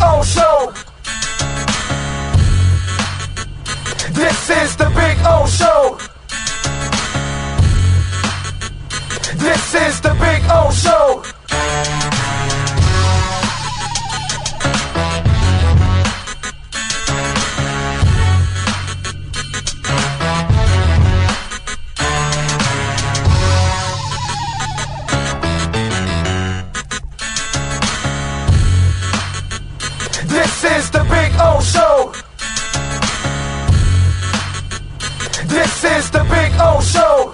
O Show. This is the Big O Show. This is the Big O Show. This is the Big O Show. This is the Big O Show.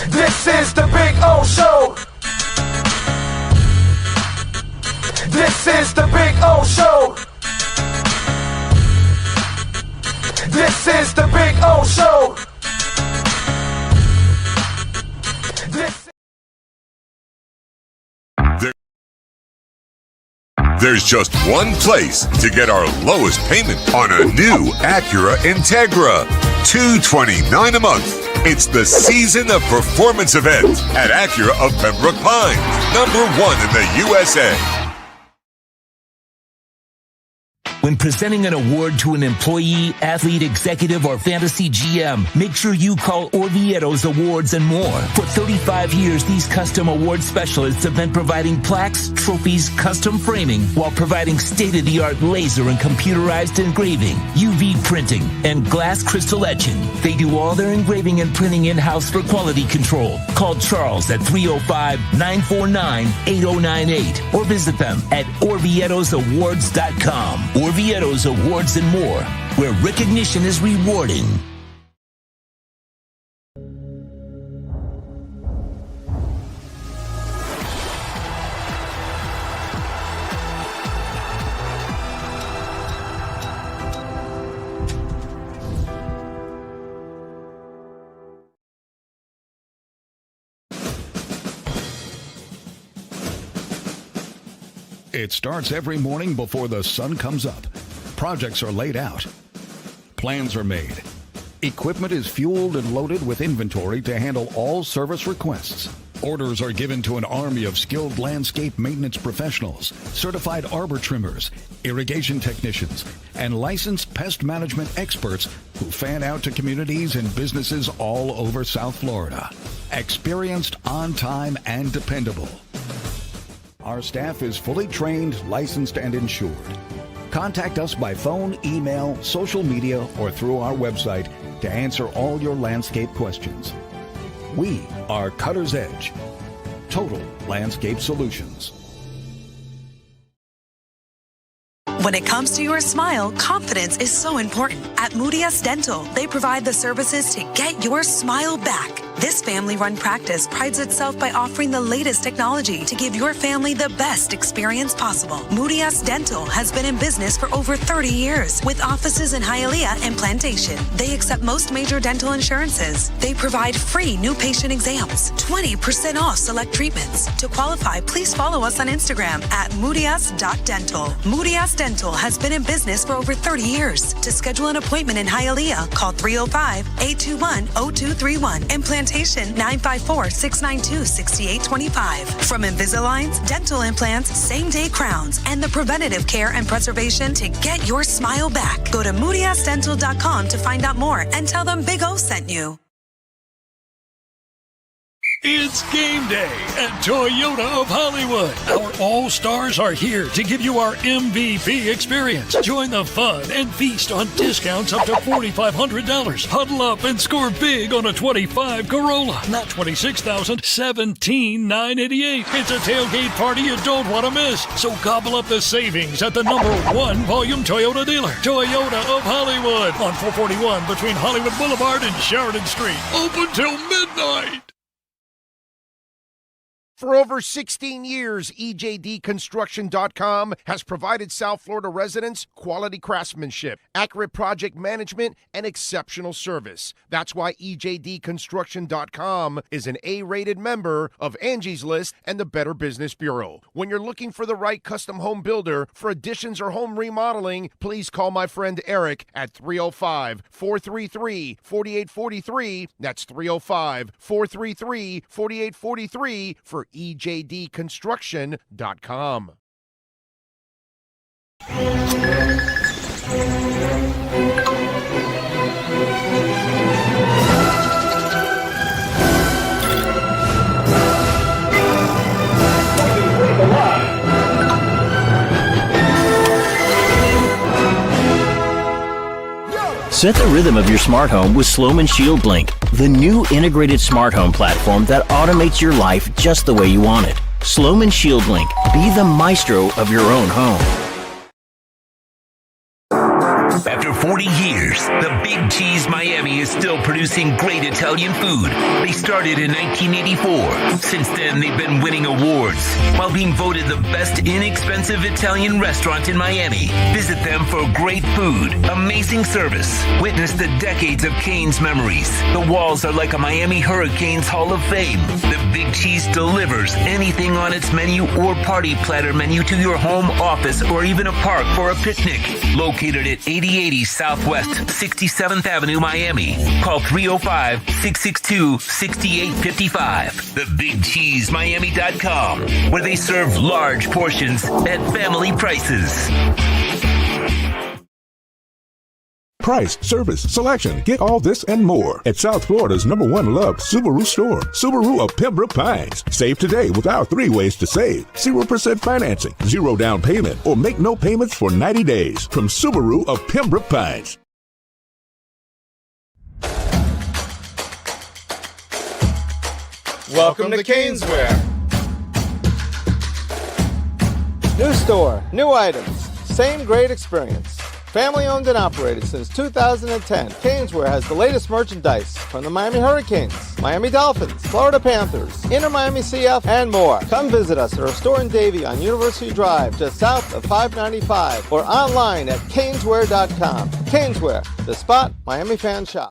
This is the Big O Show. This is the Big O Show. This is the Big O Show. There's just one place to get our lowest payment on a new Acura Integra. $229 a month. It's the Season of Performance event at Acura of Pembroke Pines, #1 in the USA. When presenting an award to an employee, athlete, executive, or fantasy GM, make sure you call Orviet's Awards and More. For 35 years, these custom award specialists have been providing plaques, trophies, custom framing, while providing state-of-the-art laser and computerized engraving, UV printing, and glass crystal etching. They do all their engraving and printing in-house for quality control. Call Charles at 305-949-8098 or visit them at orvietosawards.com. Orviet's Awards and More, where recognition is rewarding. It starts every morning before the sun comes up. Projects are laid out. Plans are made. Equipment is fueled and loaded with inventory to handle all service requests. Orders are given to an army of skilled landscape maintenance professionals, certified arbor trimmers, irrigation technicians, and licensed pest management experts who fan out to communities and businesses all over South Florida. Experienced, on time, and dependable. Our staff is fully trained, licensed, and insured. Contact us by phone, email, social media, or through our website to answer all your landscape questions. We are Cutter's Edge. Total Landscape Solutions. When it comes to your smile, confidence is so important. At Moody Dental, they provide the services to get your smile back. This family-run practice prides itself by offering the latest technology to give your family the best experience possible. Moody Dental has been in business for over 30 years with offices in Hialeah and Plantation. They accept most major dental insurances. They provide free new patient exams, 20% off select treatments. To qualify, please follow us on Instagram at moodys.dental. Moody Dental has been in business for over 30 years. To schedule an appointment in Hialeah, call 305-821-0231 and Plantation 954-692-6825. From Invisaligns, dental implants, same-day crowns, and the preventative care and preservation to get your smile back. Go to moodysdental.com to find out more and tell them Big O sent you. It's game day at Toyota of Hollywood. Our all-stars are here to give you our MVP experience. Join the fun and feast on discounts up to $4,500. Huddle up and score big on a 25 Corolla. Not $26,000, $17,988. It's a tailgate party you don't want to miss. So gobble up the savings at the #1 volume Toyota dealer. Toyota of Hollywood on 441 between Hollywood Boulevard and Sheridan Street. Open till midnight. For over 16 years, EJDConstruction.com has provided South Florida residents quality craftsmanship, accurate project management, and exceptional service. That's why EJDConstruction.com is an A-rated member of Angie's List and the Better Business Bureau. When you're looking for the right custom home builder for additions or home remodeling, please call my friend Eric at 305-433-4843. That's 305-433-4843 for EJDConstruction.com. Set the rhythm of your smart home with Sloman Shield Blink, the new integrated smart home platform that automates your life just the way you want it. Sloman Shield Blink. Be the maestro of your own home. After 40 years, the Big Cheese Miami is still producing great Italian food. They started in 1984. Since then, they've been winning awards while being voted the best inexpensive Italian restaurant in Miami. Visit them for great food, amazing service. Witness the decades of Canes memories. The walls are like a Miami Hurricanes Hall of Fame. The Big Cheese delivers anything on its menu or party platter menu to your home, office, or even a park for a picnic. Located at 8080 Southwest 67th Avenue, Miami. Call 305-662-6855. TheBigCheeseMiami.com, where they serve large portions at family prices. Price, service, selection. Get all this and more at South Florida's #1 loved Subaru store. Subaru of Pembroke Pines. Save today with our 3 ways to save. 0% financing, 0 down payment, or make no payments for 90 days. From Subaru of Pembroke Pines. Welcome to Caneswear. New store, new items, same great experience. Family owned and operated since 2010, Caneswear has the latest merchandise from the Miami Hurricanes, Miami Dolphins, Florida Panthers, Inter Miami CF, and more. Come visit us at our store in Davie on University Drive, just south of 595, or online at Caneswear.com. Caneswear, the spot Miami fans shop.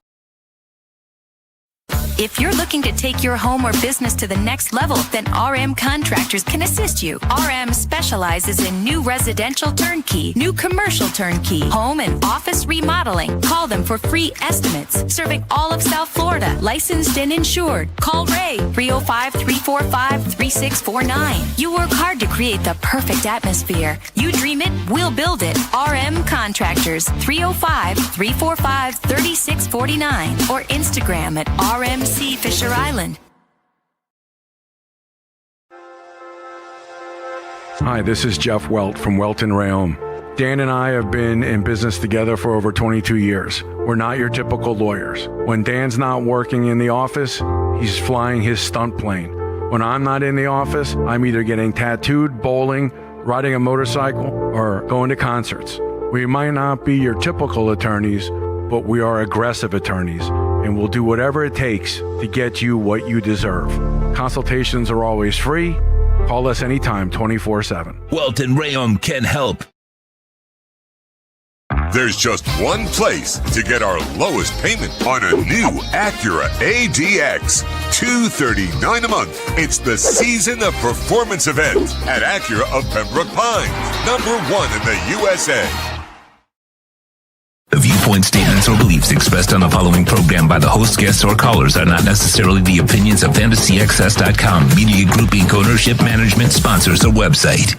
If you're looking to take your home or business to the next level, then RM Contractors can assist you. RM specializes in new residential turnkey, new commercial turnkey, home and office remodeling. Call them for free estimates. Serving all of South Florida, licensed and insured. Call Ray, 305-345-3649. You work hard to create the perfect atmosphere. You dream it, we'll build it. RM Contractors, 305-345-3649. Or Instagram at RMC Fisher Island. Hi, this is Jeff Welt from Welton Rail. Dan and I have been in business together for over 22 years. We're not your typical lawyers. When Dan's not working in the office, he's flying his stunt plane. When I'm not in the office, I'm either getting tattooed, bowling, riding a motorcycle, or going to concerts. We might not be your typical attorneys, but we are aggressive attorneys, and we'll do whatever it takes to get you what you deserve. Consultations are always free. Call us anytime, 24/7. Welton Rail can help. There's just one place to get our lowest payment on a new Acura ADX. $239 a month. It's the Season of Performance event at Acura of Pembroke Pines, #1 in the USA. The viewpoints, statements, or beliefs expressed on the following program by the host, guests, or callers are not necessarily the opinions of FantasyXS.com, Media Group Inc. ownership, management, sponsors, or website.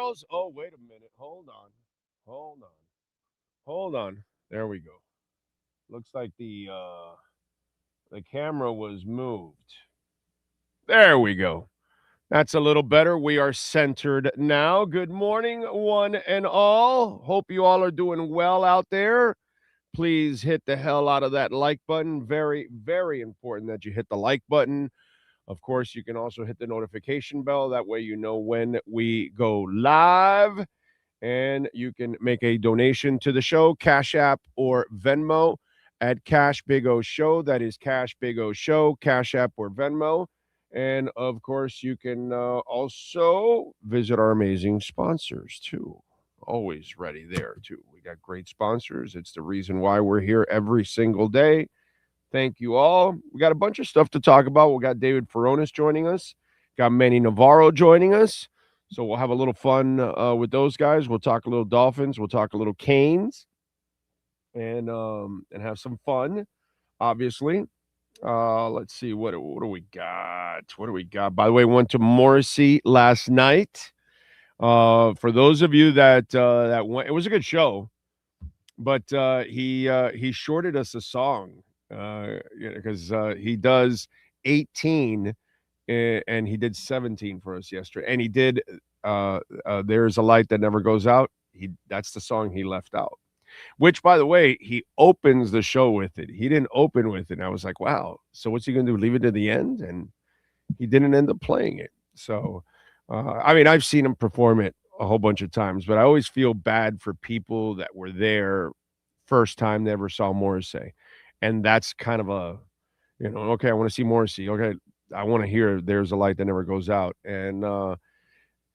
else? Oh, wait a minute. Hold on. There we go. Looks like the camera was moved. There we go. That's a little better. We are centered now. Good morning, one and all. Hope you all are doing well out there. Please hit the hell out of that like button. Very, very important that you hit the like button. Of course, you can also hit the notification bell. That way you know when we go live. And you can make a donation to the show, Cash App or Venmo at Cash Big O Show. That is Cash Big O Show, Cash App or Venmo. And, of course, you can also visit our amazing sponsors, too. Always ready there, too. We got great sponsors. It's the reason why we're here every single day. Thank you all. We got a bunch of stuff to talk about. We got David Furones joining us. Got Manny Navarro joining us. So we'll have a little fun with those guys. We'll talk a little Dolphins. We'll talk a little Canes. And have some fun, obviously. Let's see. What do we got? By the way, went to Morrissey last night. For those of you that went, it was a good show. But he shorted us a song. Because he does 18 and he did 17 for us yesterday. And he did There's a Light That Never Goes Out. That's the song he left out, which, by the way, he opens the show with it. He didn't open with it. And I was like, wow, so what's he going to do? Leave it to the end? And he didn't end up playing it. So, I've seen him perform it a whole bunch of times, but I always feel bad for people that were there first time they ever saw Morrissey. And that's kind of a, okay, I want to see Morrissey. Okay, I want to hear There's a Light That Never Goes Out. And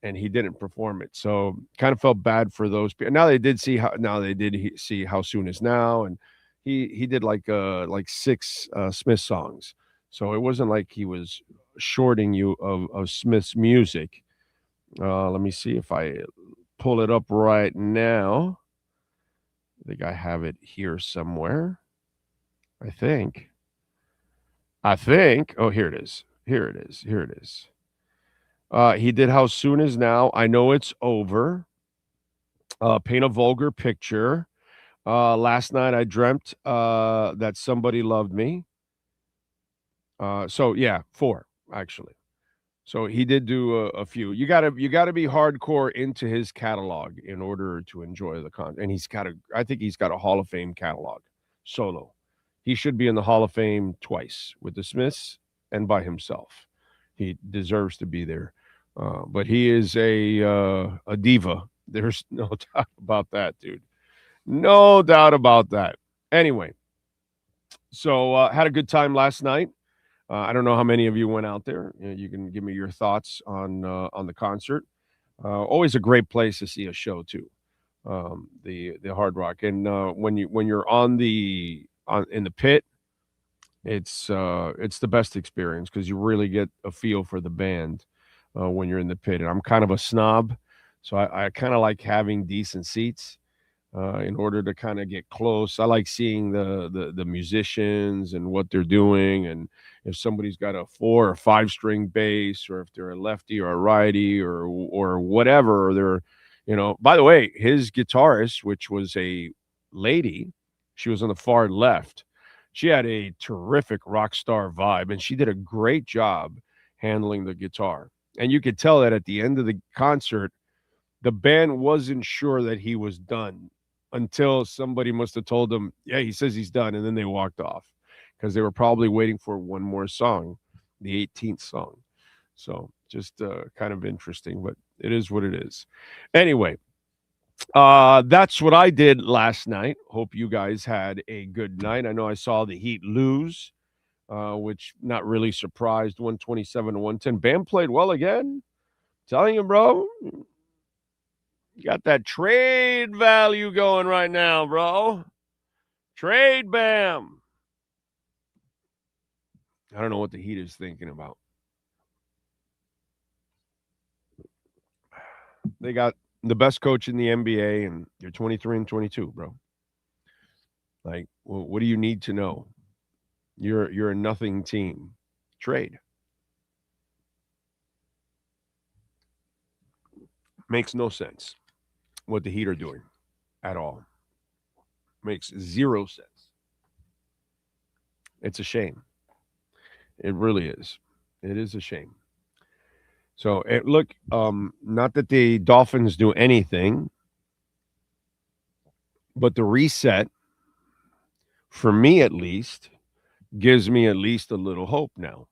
he didn't perform it. So kind of felt bad for those people. Now they did see How Soon Is Now. And he did like 6 Smith songs. So it wasn't like he was shorting you of Smith's music. Let me see if I pull it up right now. I think I have it here somewhere. I think. Oh, here it is. He did How Soon Is Now. I Know It's Over. Paint a Vulgar Picture. Last Night I Dreamt That Somebody Loved Me. So yeah, 4 actually. So he did do a few. You gotta be hardcore into his catalog in order to enjoy the content. And I think he's got a Hall of Fame catalog solo. He should be in the Hall of Fame twice with the Smiths and by himself. He deserves to be there. But he is a diva. There's no doubt about that, dude. No doubt about that. Anyway, so had a good time last night. I don't know how many of you went out there. You can give me your thoughts on the concert. Always a great place to see a show too. The Hard Rock, and when you're in the pit, it's the best experience because you really get a feel for the band when you're in the pit. And I'm kind of a snob, so I kind of like having decent seats in order to kind of get close. I like seeing the musicians and what they're doing, and if somebody's got a 4 or 5 string bass, or if they're a lefty or a righty or whatever, or they're, by the way, his guitarist, which was a lady, she was on the far left. She had a terrific rock star vibe, and she did a great job handling the guitar. And you could tell that at the end of the concert, the band wasn't sure that he was done until somebody must have told them, yeah, he says he's done. And then they walked off because they were probably waiting for one more song, the 18th song. So just kind of interesting, but it is what it is. Anyway, that's what I did last night. Hope you guys had a good night. I know I saw the Heat lose, which not really surprised, 127-110. Bam played well again. Telling you, bro. You got that trade value going right now, bro. Trade Bam. I don't know what the Heat is thinking about. They got the best coach in the NBA, and you're 23-22, bro. Like, well, what do you need to know? You're a nothing team. Trade. Makes no sense what the Heat are doing at all. Makes zero sense. It's a shame. It really is. It is a shame. So, look, not that the Dolphins do anything, but the reset, for me at least, gives me at least a little hope now.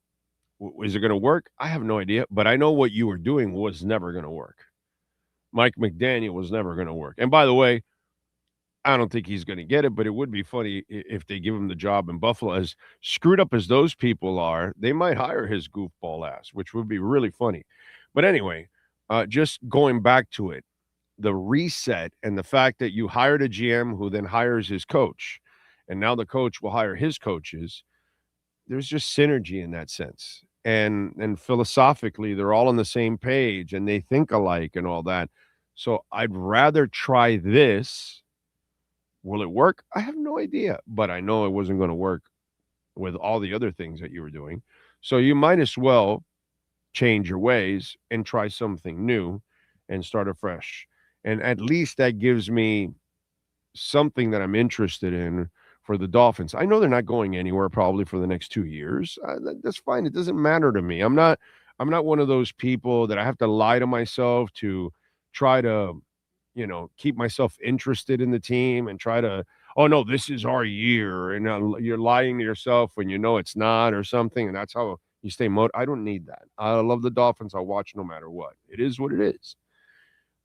Is it going to work? I have no idea, but I know what you were doing was never going to work. Mike McDaniel was never going to work. And by the way, I don't think he's going to get it, but it would be funny if they give him the job in Buffalo. As screwed up as those people are, they might hire his goofball ass, which would be really funny. But anyway, just going back to it, the reset and the fact that you hired a GM who then hires his coach, and now the coach will hire his coaches, there's just synergy in that sense. And philosophically, they're all on the same page, and they think alike and all that. So I'd rather try this. Will it work? I have no idea, but I know it wasn't going to work with all the other things that you were doing. So you might as well change your ways and try something new and start afresh. And at least that gives me something that I'm interested in for the Dolphins. I know they're not going anywhere probably for the next 2 years. That's fine. It doesn't matter to me. I'm not one of those people that I have to lie to myself to try to, keep myself interested in the team and try to, oh no, this is our year. And you're lying to yourself when you know it's not or something. And that's how you stay motivated. I don't need that. I love the Dolphins. I'll watch no matter what. It is what it is.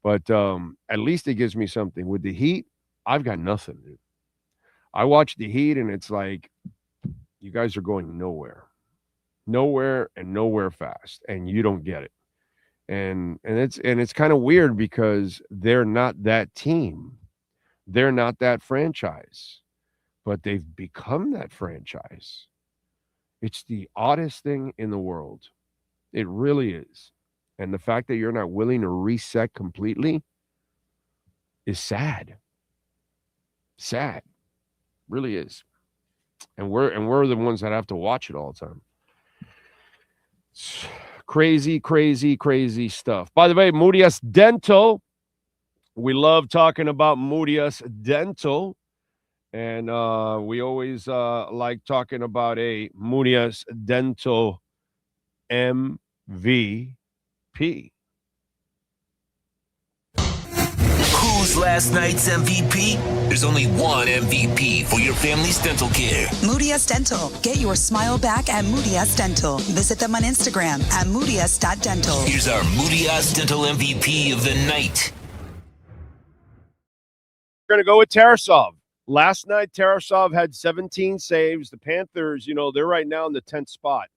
But at least it gives me something. With the Heat, I've got nothing, dude. I watch the Heat, and it's like, you guys are going nowhere and nowhere fast, and you don't get it. And it's kind of weird because they're not that team. They're not that franchise, but they've become that franchise. It's the oddest thing in the world. It really is. And the fact that you're not willing to reset completely is sad. Sad. Really is. And we're the ones that have to watch it all the time. It's crazy, crazy, crazy stuff. By the way, Moody Dental. We love talking about Moody Dental. And we always like talking about a Moody Dental MVP. Who's last night's MVP? There's only one MVP for your family's dental care. Moody Dental. Get your smile back at Moody Dental. Visit them on Instagram at moody.dental. Here's our Moody Dental MVP of the night. We're going to go with Tarasov. Last night, Tarasov had 17 saves. The Panthers, they're right now in the 10th spot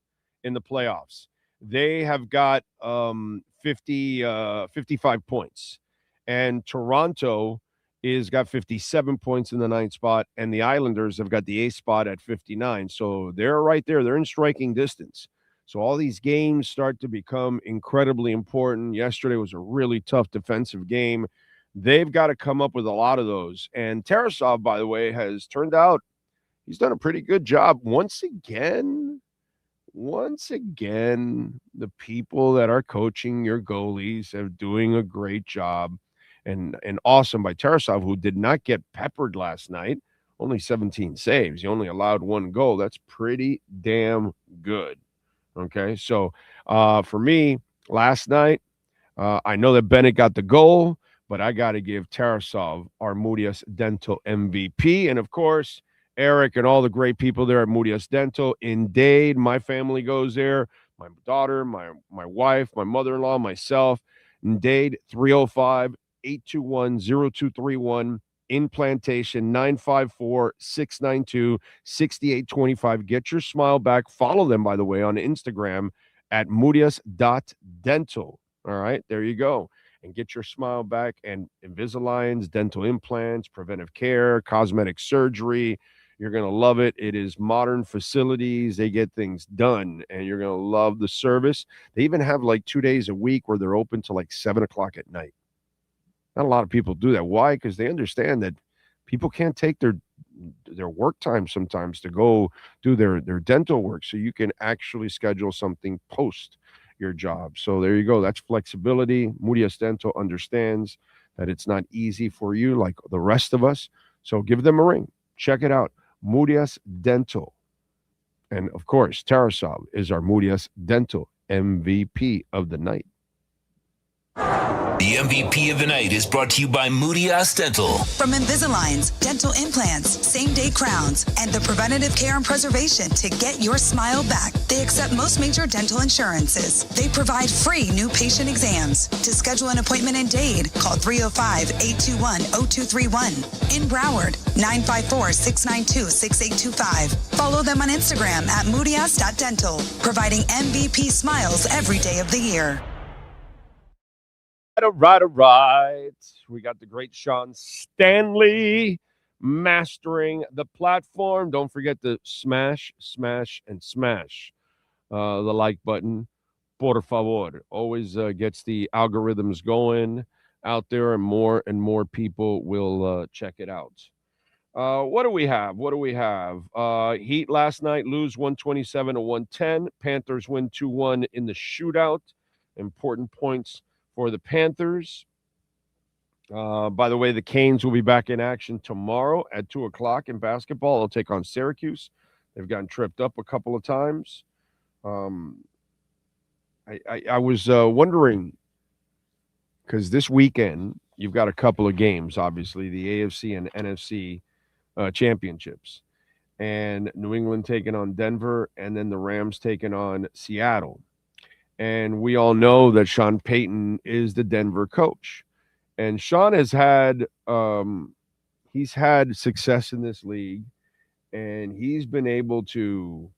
in the playoffs. They have got 55 points. And Toronto is got 57 points in the 9th spot, and the Islanders have got the 8th spot at 59. So they're right there. They're in striking distance. So all these games start to become incredibly important. Yesterday was a really tough defensive game. They've got to come up with a lot of those. And Tarasov, by the way, has turned out he's done a pretty good job. Once again, the people that are coaching your goalies are doing a great job. And awesome by Tarasov, who did not get peppered last night. Only 17 saves. He only allowed 1 goal. That's pretty damn good. Okay, so for me, last night, I know that Bennett got the goal, but I got to give Tarasov our Moody Dental MVP. And, of course, Eric and all the great people there at Moody Dental. In Dade, my family goes there. My daughter, my wife, my mother-in-law, myself. In Dade, 305-821-0231. In Plantation, 954-692-6825. Get your smile back. Follow them, by the way, on Instagram at moodius.dental. All right, there you go. And get your smile back. And Invisaligns, dental implants, preventive care, cosmetic surgery. You're going to love it. It is modern facilities. They get things done, and you're going to love the service. They even have like 2 days a week where they're open till like 7 o'clock at night. Not a lot of people do that. Why? Because they understand that people can't take their work time sometimes to go do their dental work. So you can actually schedule something post your job. So there you go. That's flexibility. Moody Dental understands that it's not easy for you like the rest of us. So give them a ring. Check it out. Moody Dental. And of course, Tarasov is our Moody Dental MVP of the night. The MVP of the night is brought to you by Moody Dental. From Invisaligns, dental implants, same-day crowns, and the preventative care and preservation to get your smile back, they accept most major dental insurances. They provide free new patient exams. To schedule an appointment in Dade, call 305-821-0231. In Broward, 954-692-6825. Follow them on Instagram at moodyass.dental, providing MVP smiles every day of the year. All right. We got the great Sean Stanley mastering the platform. Don't forget to smash the like button. Por favor. Always gets the algorithms going out there, and more people will check it out. What do we have? Heat last night lose 127-110. Panthers win 2-1 in the shootout. Important points for the Panthers. By the way, the Canes will be back in action tomorrow at 2 o'clock in basketball. They'll take on Syracuse. They've gotten tripped up a couple of times. I was wondering, because this weekend you've got a couple of games, obviously, the AFC and NFC championships. And New England taking on Denver, and then the Rams taking on Seattle. And we all know that Sean Payton is the Denver coach. And Sean has had he's had success in this league, and he's been able to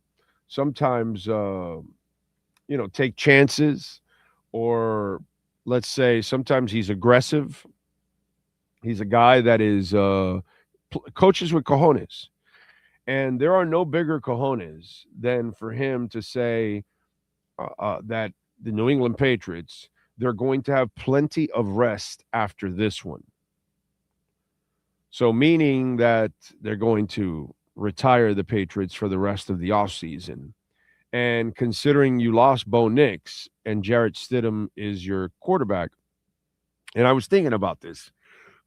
sometimes take chances, or let's say sometimes he's aggressive. He's a guy that is coaches with cojones. And there are no bigger cojones than for him to say that the New England Patriots, they're going to have plenty of rest after this one. So meaning that they're going to retire the Patriots for the rest of the offseason. And considering you lost Bo Nix and Jarrett Stidham is your quarterback, and I was thinking about this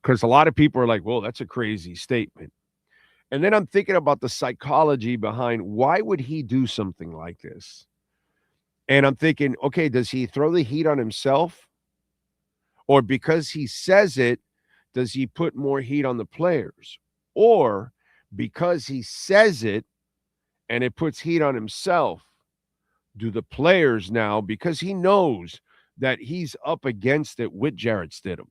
because a lot of people are like, well, that's a crazy statement. And then I'm thinking about the psychology behind why would he do something like this? And I'm thinking, okay, does he throw the heat on himself? Or because he says it, does he put more heat on the players? Or because he says it and it puts heat on himself, do the players now, because he knows that he's up against it with Jarrett Stidham,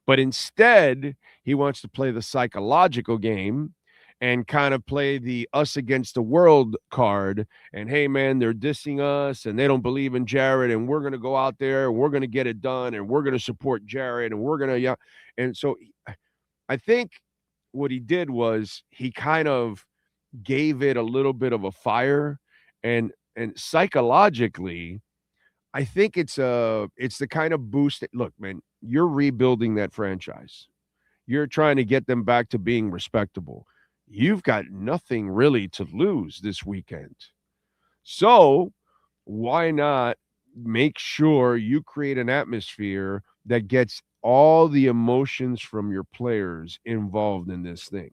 but instead he wants to play the psychological game and kind of play the us against the world card. And hey, man, they're dissing us and they don't believe in Jarrett, and we're going to go out there and we're going to get it done and we're going to support Jarrett and we're going to, And so I think what he did was he kind of gave it a little bit of a fire, and psychologically, I think it's the kind of boost that, look, man, you're rebuilding that franchise. You're trying to get them back to being respectable. You've got nothing really to lose this weekend. So why not make sure you create an atmosphere that gets all the emotions from your players involved in this thing?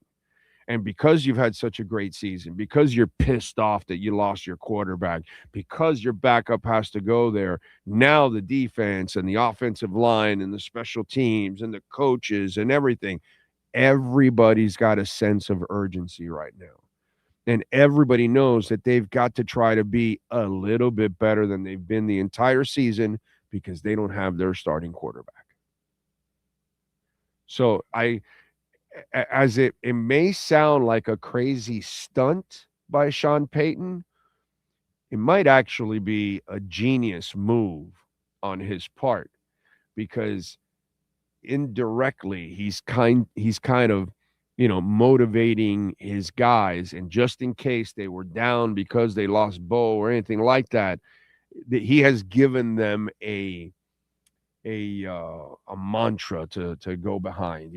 And because you've had such a great season, because you're pissed off that you lost your quarterback, because your backup has to go there, now the defense and the offensive line and the special teams and the coaches and everything, everybody's got a sense of urgency right now. And everybody knows that they've got to try to be a little bit better than they've been the entire season because they don't have their starting quarterback. So as it may sound like a crazy stunt by Sean Payton, it might actually be a genius move on his part, because indirectly he's kind of motivating his guys, and just in case they were down because they lost Bo or anything like that, he has given them a mantra to go behind,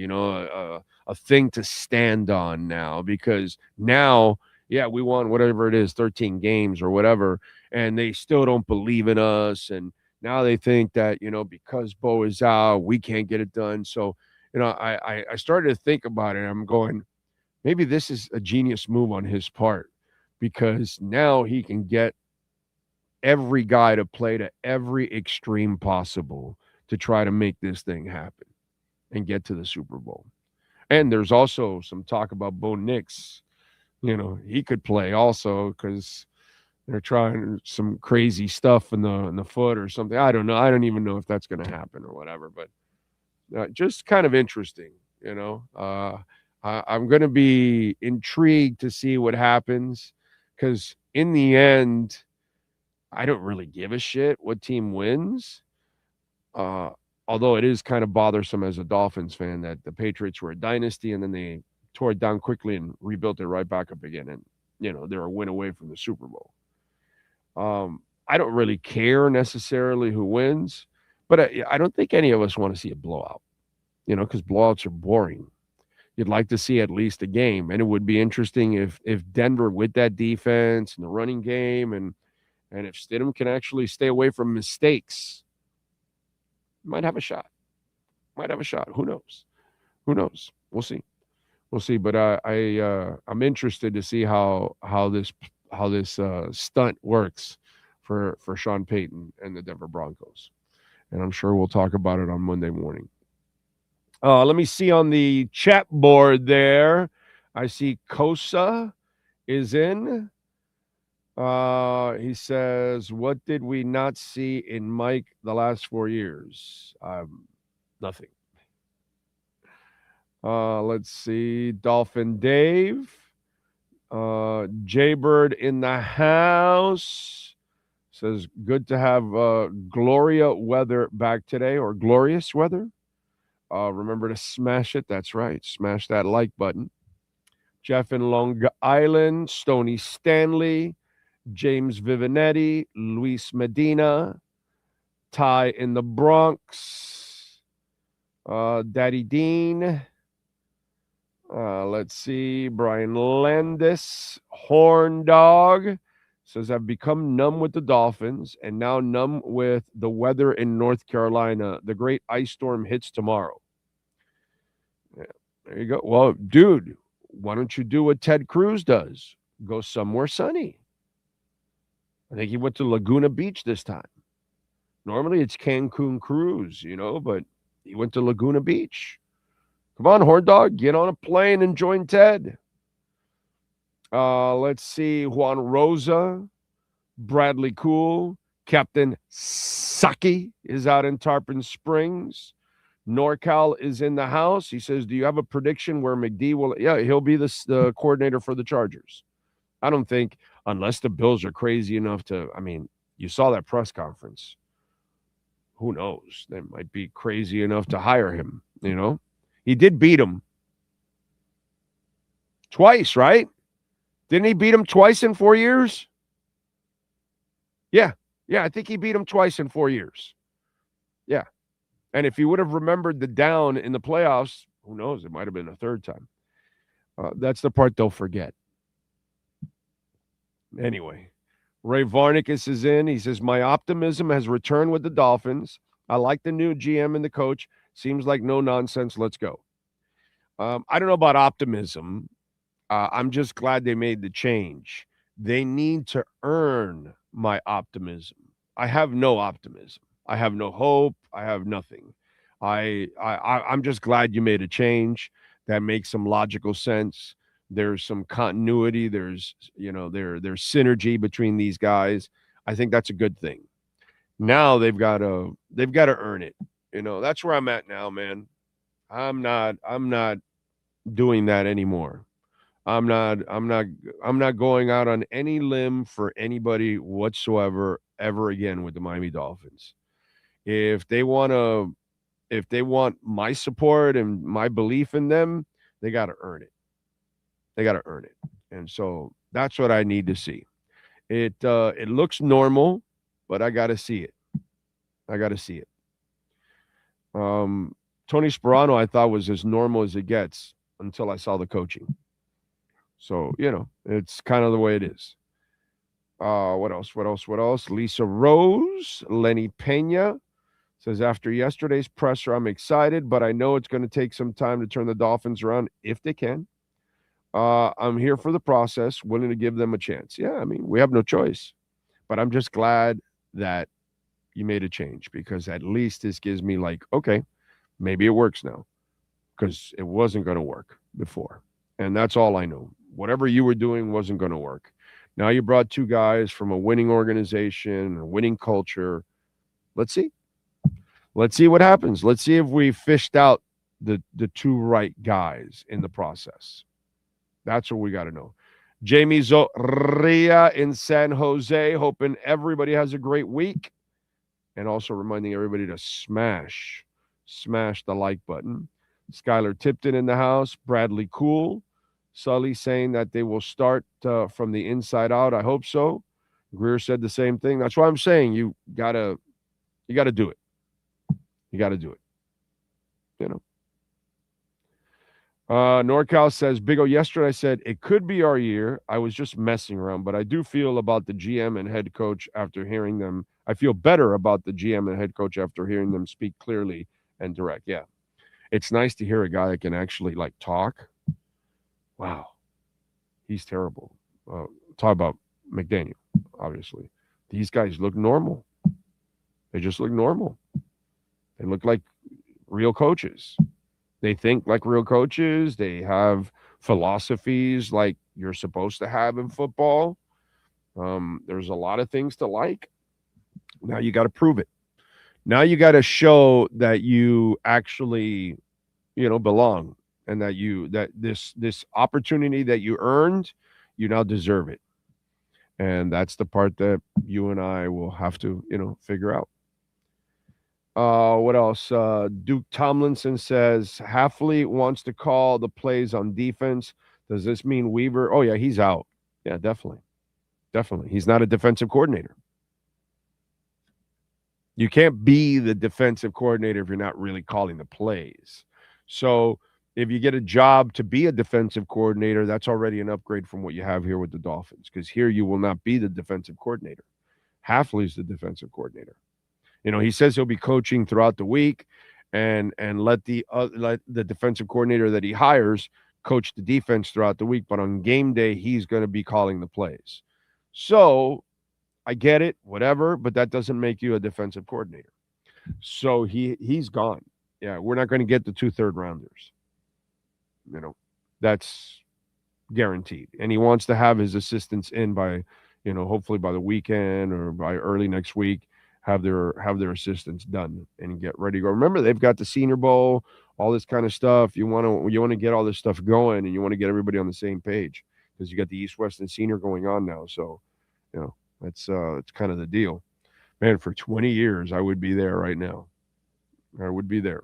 a thing to stand on now, because now yeah, we won whatever it is, 13 games or whatever, and they still don't believe in us. And now they think that, because Bo is out, we can't get it done. So, I started to think about it. I'm going, maybe this is a genius move on his part, because now he can get every guy to play to every extreme possible to try to make this thing happen and get to the Super Bowl. And there's also some talk about Bo Nix. He could play also, because they're trying some crazy stuff in the foot or something. I don't know. I don't even know if that's going to happen or whatever, but just kind of interesting, I'm going to be intrigued to see what happens, because in the end, I don't really give a shit what team wins. Although it is kind of bothersome as a Dolphins fan that the Patriots were a dynasty and then they tore it down quickly and rebuilt it right back up again. And, they're a win away from the Super Bowl. I don't really care necessarily who wins, but I don't think any of us want to see a blowout, because blowouts are boring. You'd like to see at least a game. And it would be interesting if Denver, with that defense and the running game, and if Stidham can actually stay away from mistakes, might have a shot. Who knows? We'll see. But I'm interested to see how this stunt works for Sean Payton and the Denver Broncos. And I'm sure we'll talk about it on Monday morning. Let me see on the chat board there. I see Kosa is in. He says, what did we not see in Mike the last 4 years? Nothing. Let's see. Dolphin Dave. Jaybird in the house says, good to have Gloria weather back today, or glorious weather. Remember to smash it. That's right. Smash that like button. Jeff in Long Island. Stony Stanley. James Vivinetti, Luis Medina, Ty in the Bronx, Daddy Dean. Let's see, Brian Landis, Horn Dog says, I've become numb with the Dolphins and now numb with the weather in North Carolina. The great ice storm hits tomorrow. Yeah, there you go. Well, dude, why don't you do what Ted Cruz does? Go somewhere sunny. I think he went to Laguna Beach this time. Normally it's Cancun Cruise, but he went to Laguna Beach. Come on, Horn Dog, get on a plane and join Ted. Let's see, Juan Rosa, Bradley Cool, Captain Saki is out in Tarpon Springs. NorCal is in the house. He says, do you have a prediction where McD will? Yeah, he'll be the coordinator for the Chargers. I don't think, unless the Bills are crazy enough to, you saw that press conference. Who knows? They might be crazy enough to hire him, He did beat him twice, right? Didn't he beat him twice in 4 years? Yeah, I think he beat him twice in 4 years. Yeah. And if he would have remembered the down in the playoffs, who knows? It might have been a third time. That's the part they'll forget. Anyway, Ray Varnicus is in. He says, my optimism has returned with the Dolphins. I like the new GM and the coach. Seems like no nonsense. Let's go. I don't know about optimism. I'm just glad they made the change. They need to earn my optimism. I have no optimism. I have no hope. I have nothing. I'm just glad you made a change that makes some logical sense. There's some continuity. There's synergy between these guys. I think that's a good thing. Now they've got to earn it. That's where I'm at now, man. I'm not doing that anymore. I'm not going out on any limb for anybody whatsoever ever again with the Miami Dolphins. If they want my support and my belief in them, they got to earn it. They got to earn it. And so that's what I need to see. It looks normal, but I got to see it. Tony Sparano, I thought, was as normal as it gets until I saw the coaching. So, it's kind of the way it is. What else? Lisa Rose, Lenny Pena says, after yesterday's presser, I'm excited, but I know it's going to take some time to turn the Dolphins around if they can. I'm here for the process, willing to give them a chance. Yeah, I mean, we have no choice. But I'm just glad that you made a change, because at least this gives me okay, maybe it works now, because it wasn't going to work before. And that's all I know. Whatever you were doing wasn't going to work. Now you brought two guys from a winning organization, a winning culture. Let's see. Let's see what happens. Let's see if we fished out the two right guys in the process. That's what we got to know. Jamie Zoria in San Jose, hoping everybody has a great week. And also reminding everybody to smash the like button. Skylar Tipton in the house. Bradley Cool. Sully saying that they will start from the inside out. I hope so. Greer said the same thing. That's why I'm saying you gotta do it. You got to do it. NorCal says, Big O, yesterday I said it could be our year. I was just messing around, but I do feel about the GM and head coach after hearing them. I feel better about the GM and head coach after hearing them speak clearly and direct. Yeah. It's nice to hear a guy that can actually talk. Wow. He's terrible. Talk about McDaniel, obviously. These guys look normal. They just look normal. They look like real coaches. They think like real coaches. They have philosophies like you're supposed to have in football. There's a lot of things to like. Now you got to prove it. Now you got to show that you actually, belong, and that this opportunity that you earned, you now deserve it. And that's the part that you and I will have to, figure out. What else? Duke Tomlinson says, Halfley wants to call the plays on defense. Does this mean Weaver? Oh, yeah, he's out. Yeah, definitely. Definitely. He's not a defensive coordinator. You can't be the defensive coordinator if you're not really calling the plays. So if you get a job to be a defensive coordinator, that's already an upgrade from what you have here with the Dolphins, because here you will not be the defensive coordinator. Halfley's the defensive coordinator. He says he'll be coaching throughout the week and let the defensive coordinator that he hires coach the defense throughout the week. But on game day, he's going to be calling the plays. So I get it, whatever, but that doesn't make you a defensive coordinator. So he's gone. Yeah, we're not going to get the 2 third-rounders. That's guaranteed. And he wants to have his assistants in by, hopefully by the weekend or by early next week. Have their assistants done and get ready to go. Remember, they've got the Senior Bowl, all this kind of stuff. You want to get all this stuff going, and you want to get everybody on the same page, because you got the East, West, and Senior going on now. So, that's kind of the deal. Man, for 20 years, I would be there right now. I would be there.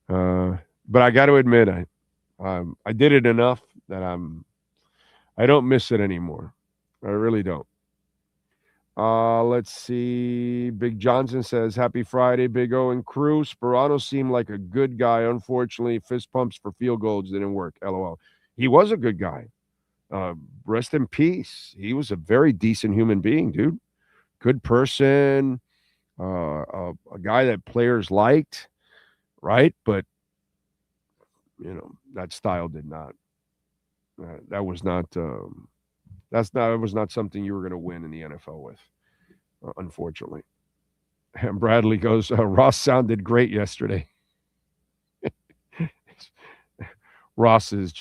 But I got to admit, I did it enough that I don't miss it anymore. I really don't. Let's see. Big Johnson says, Happy Friday, Big O and crew. Sparano seemed like a good guy. Unfortunately, fist pumps for field goals didn't work. LOL. He was a good guy. Rest in peace. He was a very decent human being, dude. Good person. A guy that players liked, right? But, that style did not. That was not... That was not something you were going to win in the NFL with, unfortunately. And Bradley goes, Ross sounded great yesterday. Ross is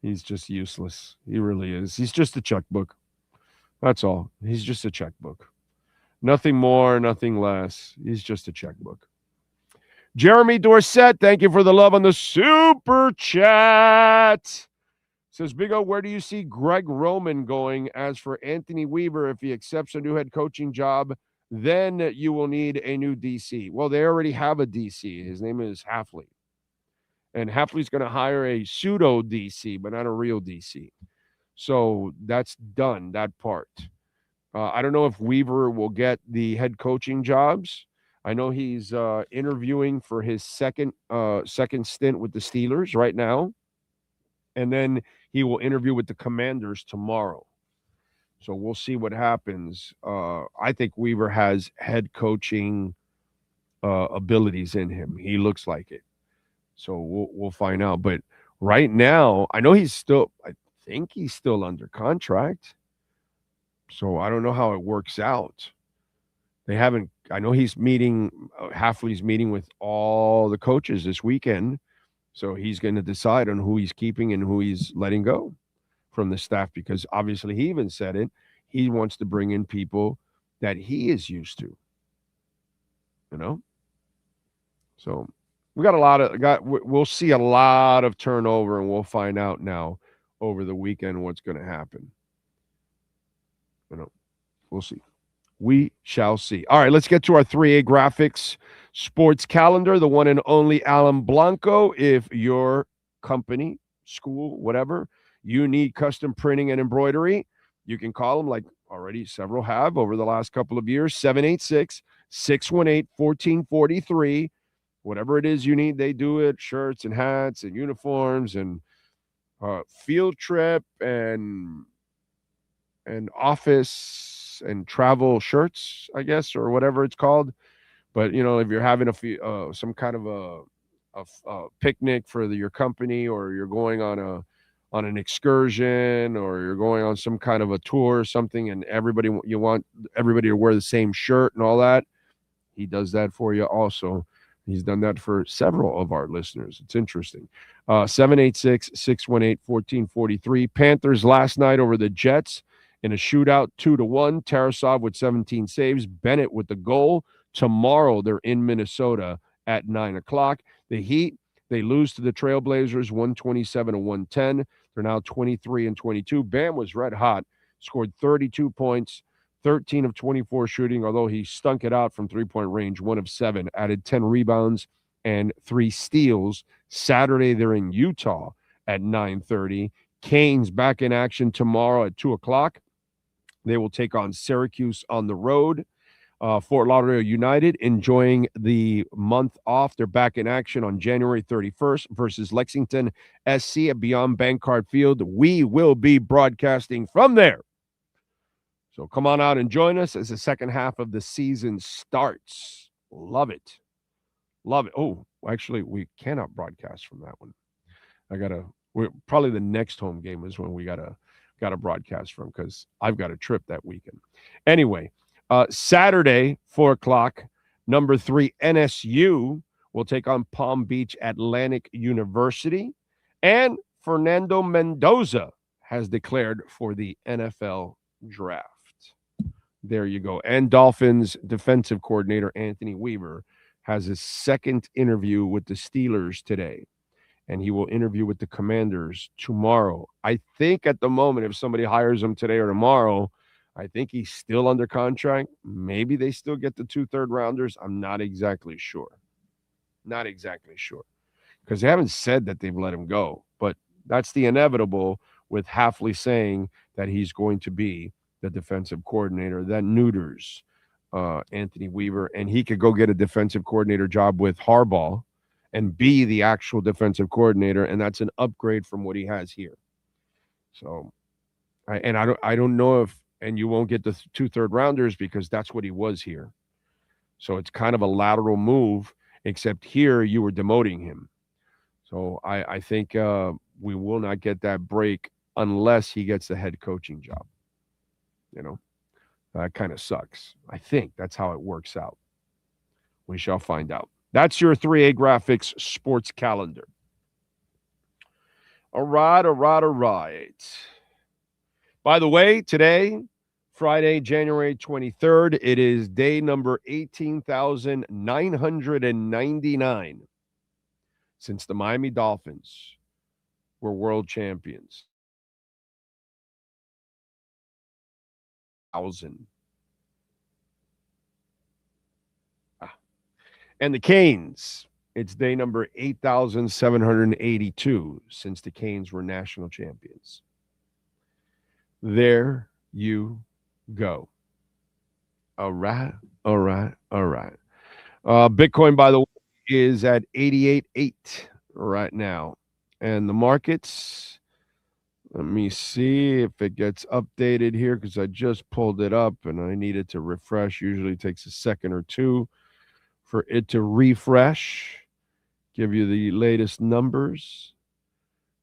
he's just useless. He really is. He's just a checkbook. That's all. He's just a checkbook. Nothing more, nothing less. He's just a checkbook. Jeremy Dorsett, thank you for the love on the super chat. Says, Big O, where do you see Greg Roman going? As for Anthony Weaver, if he accepts a new head coaching job, then you will need a new DC. Well, they already have a DC. His name is Halfley. And Halfley's going to hire a pseudo DC, but not a real DC. So that's done, that part. I don't know if Weaver will get the head coaching jobs. I know he's interviewing for his second stint with the Steelers right now. And then he will interview with the Commanders tomorrow. So we'll see what happens. I think Weaver has head coaching abilities in him. He looks like it. So we'll find out. But right now, I think he's still under contract. So I don't know how it works out. They haven't, I know he's meeting, Hafley's meeting with all the coaches this weekend. So he's going to decide on who he's keeping and who he's letting go from the staff, because obviously he even said it. He wants to bring in people that he is used to, So we'll see a lot of turnover, and we'll find out now over the weekend what's going to happen. We'll see. We shall see. All right, let's get to our 3A Graphics sports calendar, the one and only Alan Blanco. If your company, school, whatever, you need custom printing and embroidery, you can call them, like already several have over the last couple of years, 786-618-1443. Whatever it is you need, they do it. Shirts and hats and uniforms and field trip and office and travel shirts, I guess, or whatever it's called. But if you're having some kind of a picnic for your company, or you're going on an excursion, or you're going on some kind of a tour or something, and you want everybody to wear the same shirt and all that, he does that for you also. He's done that for several of our listeners. It's interesting. 786-618-1443. Panthers last night over the Jets in a shootout, 2-1. Tarasov with 17 saves. Bennett with the goal. Tomorrow they're in Minnesota at 9 o'clock. The Heat, they lose to the Trailblazers 127-110. They're now 23-22. Bam was red hot. Scored 32 points. 13 of 24 shooting, although he stunk it out from three-point range, 1 of 7, added 10 rebounds and 3 steals. Saturday, they're in Utah at 9:30. Canes back in action tomorrow at 2 o'clock. They will take on Syracuse on the road. Fort Lauderdale United enjoying the month off. They're back in action on January 31st versus Lexington SC at Beyond Bankcard Field. We will be broadcasting from there. So come on out and join us as the second half of the season starts. Love it. Love it. Oh, actually, we cannot broadcast from that one. Probably the next home game is when we gotta broadcast from, because I've got a trip that weekend. Anyway, Saturday, 4 o'clock, number 3 NSU will take on Palm Beach Atlantic University. And Fernando Mendoza has declared for the NFL draft. There you go. And Dolphins defensive coordinator Anthony Weaver has his second interview with the Steelers today, and he will interview with the Commanders tomorrow. I think at the moment, if somebody hires him today or tomorrow, I think he's still under contract. Maybe they still get the 2 third-rounders. I'm not exactly sure. Because they haven't said that they've let him go. But that's the inevitable with Hafley saying that he's going to be the defensive coordinator. That neuters Anthony Weaver, and he could go get a defensive coordinator job with Harbaugh and be the actual defensive coordinator, and that's an upgrade from what he has here. So, I don't know if, and you won't get the 2 third-rounders because that's what he was here. So it's kind of a lateral move, except here you were demoting him. So I think we will not get that break unless he gets the head coaching job. That kind of sucks. I think that's how it works out. We shall find out. That's your 3A Graphics sports calendar. All right. By the way, today, Friday, January 23rd, it is day number 18,999 since the Miami Dolphins were world champions. And the Canes, it's day number 8,782 since the Canes were national champions. There you go. All right. Bitcoin, by the way, is at 88.8 right now. And the markets, Let me see if it gets updated here because I just pulled it up and I needed to refresh. Usually it takes a second or two for it to refresh, give you the latest numbers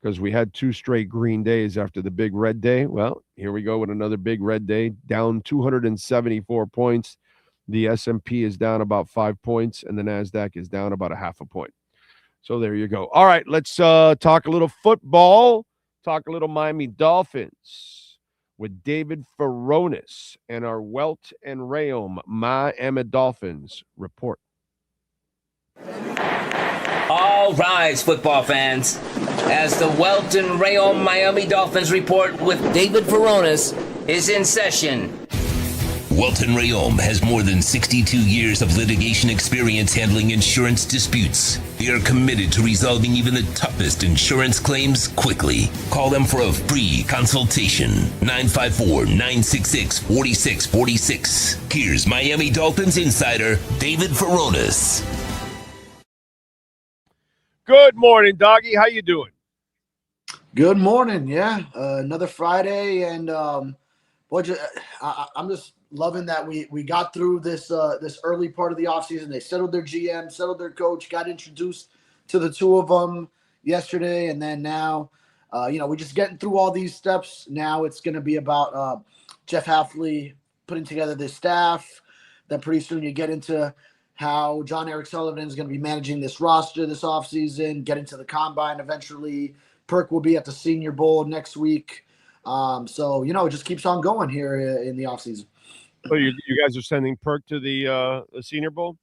because we had 2 straight green days after the big red day. Well, here we go with another big red day, down 274 points. The S&P is down about 5 points and the NASDAQ is down about a half a point. So there you go. All right, let's talk a little football. Talk a little Miami Dolphins with David Furones and our Welton Rail Miami Dolphins report. All rise, football fans, as the Welton Rail Miami Dolphins report with David Furones is in session. Welton Rail has more than 62 years of litigation experience handling insurance disputes. They are committed to resolving even the toughest insurance claims quickly. Call them for a free consultation. 954-966-4646. Here's Miami Dolphins insider David Furones. Good morning, Doggy. How you doing? Good morning. Yeah, another Friday, and I'm just loving that we got through this early part of the offseason. They settled their GM, settled their coach, got introduced to the two of them yesterday, and then now, we're just getting through all these steps. Now it's going to be about Jeff Hafley putting together this staff. Then pretty soon you get into how John Eric Sullivan is going to be managing this roster this offseason, get into the combine eventually. Perk will be at the Senior Bowl next week. So, it just keeps on going here in the offseason. So you guys are sending Perk to the Senior Bowl?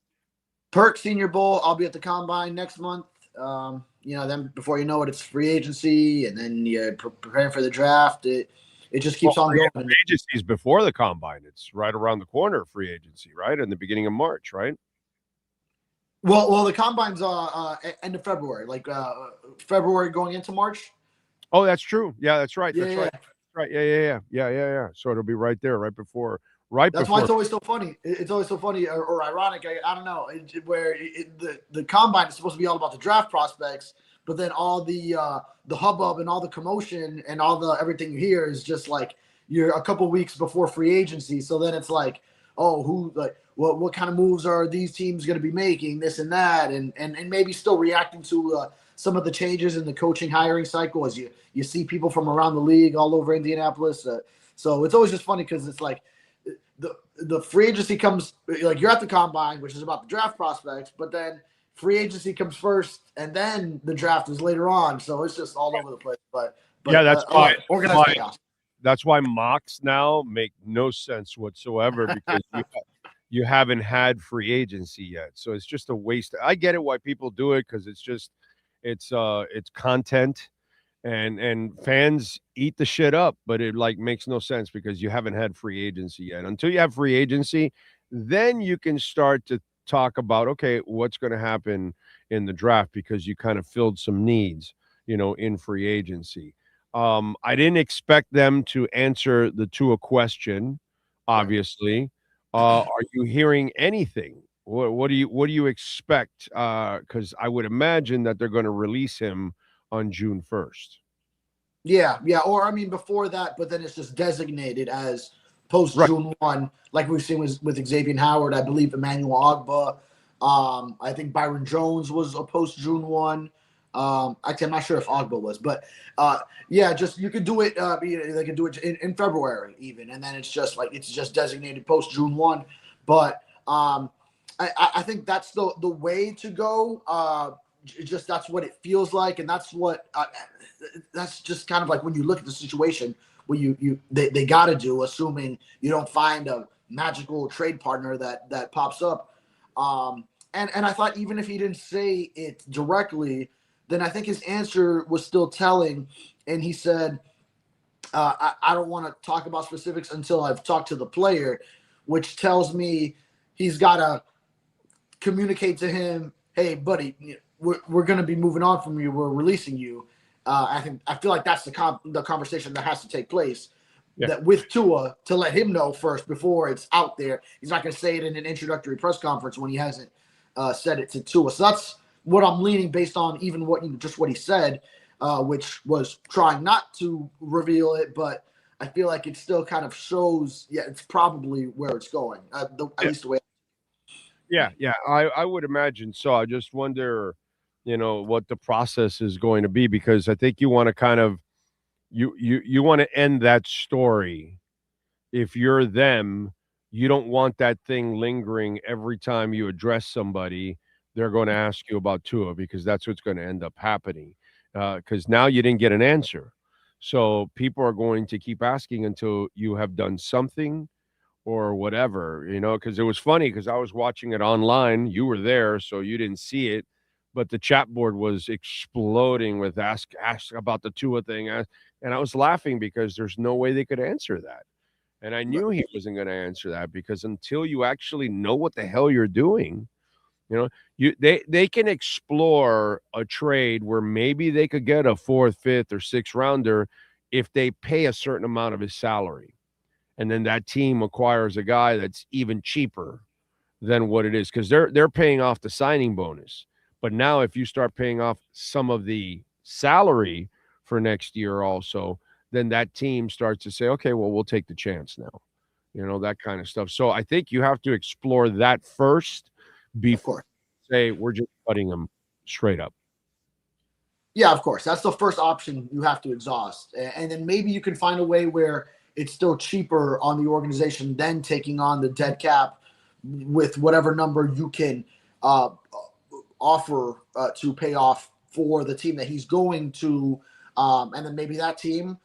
Perk Senior Bowl. I'll be at the combine next month. Then before you know it, it's free agency, and then you're preparing for the draft. It just keeps on going. Free agency is before the combine. It's right around the corner, free agency, right? In the beginning of March, right? Well, the combine's end of February, February going into March. Oh, that's true. Yeah, that's right. Right. Right. Yeah. So it'll be right there, right before. That's why it's always so funny. It's always so funny or ironic. I don't know the combine is supposed to be all about the draft prospects, but then all the hubbub and all the commotion and all the everything you hear is just like you're a couple weeks before free agency. So then it's like, what kind of moves are these teams going to be making, this and that, and maybe still reacting to some of the changes in the coaching hiring cycle as you see people from around the league all over Indianapolis. So it's always just funny because it's like the free agency comes, like you're at the combine, which is about the draft prospects, but then free agency comes first and then the draft is later on. So it's just all over the place. But yeah, that's why organized chaos. That's why mocks now make no sense whatsoever because you haven't had free agency yet. So it's just a waste. I get it why people do it because it's content and fans eat the shit up, but it makes no sense because you haven't had free agency yet. Until you have free agency, then you can start to talk about, okay, what's going to happen in the draft because you kind of filled some needs, in free agency. I didn't expect them to answer the Tua question, obviously. Are you hearing anything? What do you expect? Because I would imagine that they're going to release him on June 1st. Yeah. Or before that, but then it's just designated as post June 1, like we've seen with Xavier Howard. I believe Emmanuel Ogbah. I think Byron Jones was a post June 1. Actually, I'm not sure if Ogbah was, but you could do it. They could do it in February even, and then it's just designated post June 1. But I think that's the way to go. That's what it feels like, and that's what that's just kind of like when you look at the situation what they got to do, assuming you don't find a magical trade partner that pops up. And I thought even if he didn't say it directly, then I think his answer was still telling. And he said, I don't want to talk about specifics until I've talked to the player, which tells me he's got to communicate to him, hey, buddy, we're going to be moving on from you. We're releasing you. I feel like that's the conversation that has to take place. Yeah. That with Tua, to let him know first before it's out there. He's not going to say it in an introductory press conference when he hasn't said it to Tua. So that's what I'm leaning based on even what he said. which was trying not to reveal it, but I feel like it still kind of shows, it's probably where it's going, at least the way. Yeah, I would imagine so. I just wonder, what the process is going to be, because I think you want to kind of you want to end that story. If you're them, you don't want that thing lingering every time you address somebody. They're going to ask you about Tua, because that's what's going to end up happening. Because now you didn't get an answer. So people are going to keep asking until you have done something or whatever, because it was funny, because I was watching it online. You were there, so you didn't see it. But the chat board was exploding with ask about the Tua thing. And I was laughing because there's no way they could answer that. And I knew he wasn't going to answer that, because until you actually know what the hell you're doing, they can explore a trade where maybe they could get a 4th, 5th, or 6th rounder if they pay a certain amount of his salary. And then that team acquires a guy that's even cheaper than what it is, because they're paying off the signing bonus. But now if you start paying off some of the salary for next year also, then that team starts to say, okay, well, we'll take the chance now, that kind of stuff. So I think you have to explore that first before say we're just cutting them straight up. Yeah, of course. That's the first option you have to exhaust. And then maybe you can find a way where it's still cheaper on the organization than taking on the dead cap with whatever number you can offer to pay off for the team that he's going to. And then maybe that team,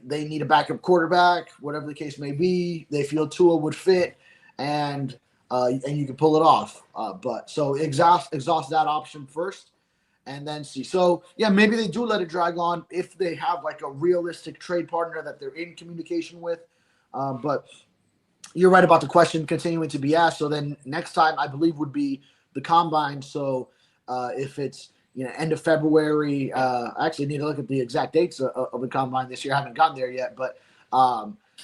they need a backup quarterback, whatever the case may be. They feel Tua would fit, and you can pull it off. But so exhaust that option first, and then see. So yeah, maybe they do let it drag on if they have like a realistic trade partner that they're in communication with. But you're right about the question continuing to be asked. So then next time, I believe, would be the combine. So if it's end of February, I actually need to look at the exact dates of the combine this year. I haven't gotten there yet, but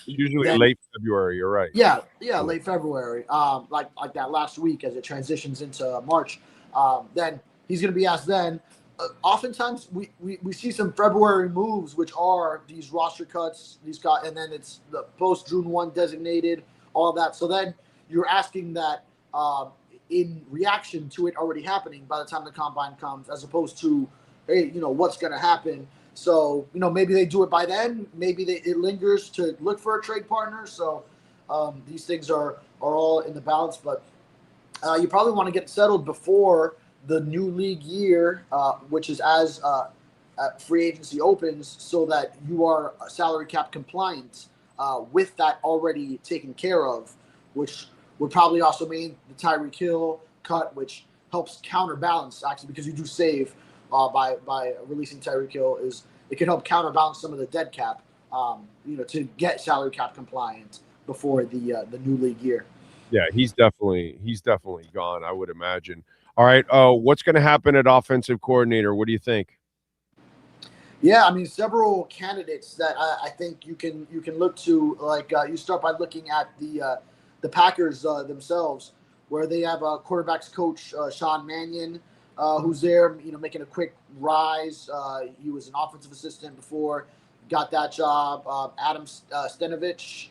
usually late February. You're right. Yeah, late February. Like that last week as it transitions into March. Then he's going to be asked then. Oftentimes we see some February moves, which are these roster cuts, and then it's the post June 1 designated, all that. So then you're asking that in reaction to it already happening by the time the combine comes, as opposed to, hey, what's going to happen. So, maybe they do it by then. Maybe it lingers to look for a trade partner. So these things are all in the balance. But you probably want to get settled before the new league year, which is as free agency opens, so that you are salary cap compliant with that already taken care of, which would probably also mean the Tyreek Hill cut, which helps counterbalance, actually, because you do save by releasing Tyreek Hill. It can help counterbalance some of the dead cap, to get salary cap compliant before the new league year. Yeah, he's definitely gone, I would imagine. All right, what's going to happen at offensive coordinator? What do you think? Yeah, I mean, several candidates that I think you can look to. Like you start by looking at the Packers themselves, where they have a quarterbacks coach, Sean Mannion, who's there, making a quick rise. He was an offensive assistant before, got that job. Adam Stenovich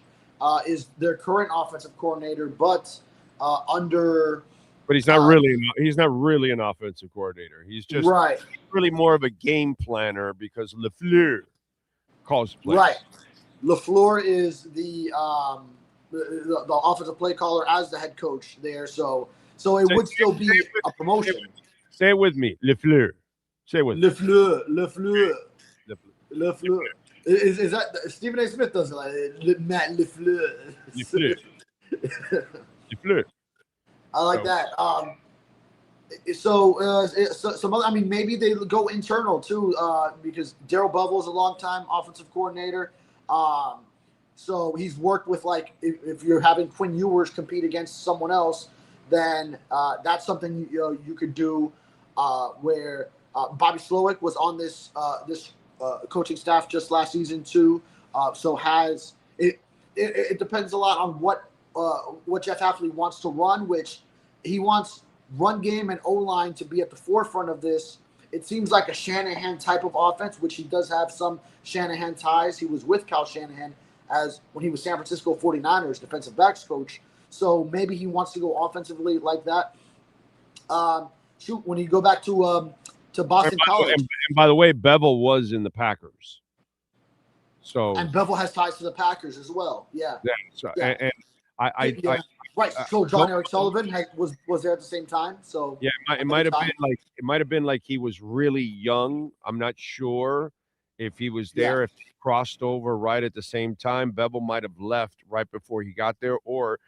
is their current offensive coordinator, but under. But he's not really an offensive coordinator. He's just really more of a game planner, because LaFleur calls plays. Right. LaFleur is the offensive play caller as the head coach there. So it would still be a promotion. Say it with me, LaFleur. Say it with me. LaFleur. Is that Stephen A. Smith does it like Matt LaFleur? LaFleur. I like that. Some other. I mean, maybe they go internal too, because Darrell Bevell is a long-time offensive coordinator. So he's worked with, like, if you're having Quinn Ewers compete against someone else, then that's something you could do. Where Bobby Slowick was on this coaching staff just last season too. So has it? It depends a lot on what Jeff Hafley wants to run, which he wants run game and O-line to be at the forefront of this, it seems like a Shanahan type of offense, which he does have some Shanahan ties. He was with Kyle Shanahan when he was San Francisco 49ers defensive backs coach. So maybe he wants to go offensively like that. When you go back to Boston College. And by the way, Bevel was in the Packers. And Bevel has ties to the Packers as well. Yeah. And I right. So John Eric Sullivan was there at the same time. So yeah, it might have been like he was really young. I'm not sure if he was there, if he crossed over right at the same time. Bevel might have left right before he got there, or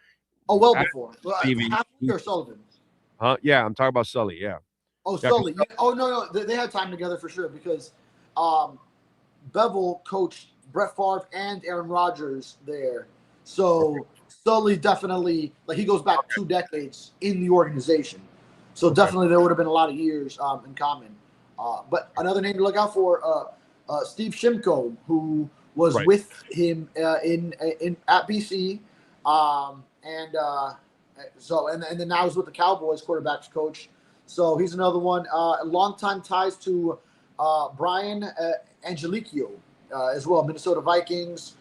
before. Happy or Sullivan? Huh? Yeah, I'm talking about Sully. Yeah. Oh, Sully. Yeah. Oh no, they had time together for sure because Bevel coached Brett Favre and Aaron Rodgers there. So Sully definitely, he goes back 2 decades in the organization. So definitely there would have been a lot of years in common. But another name to look out for, Steve Shimko, who was with him at BC, and then now he's with the Cowboys quarterbacks coach. So he's another one. Longtime ties to Brian Angelicchio as well, Minnesota Vikings.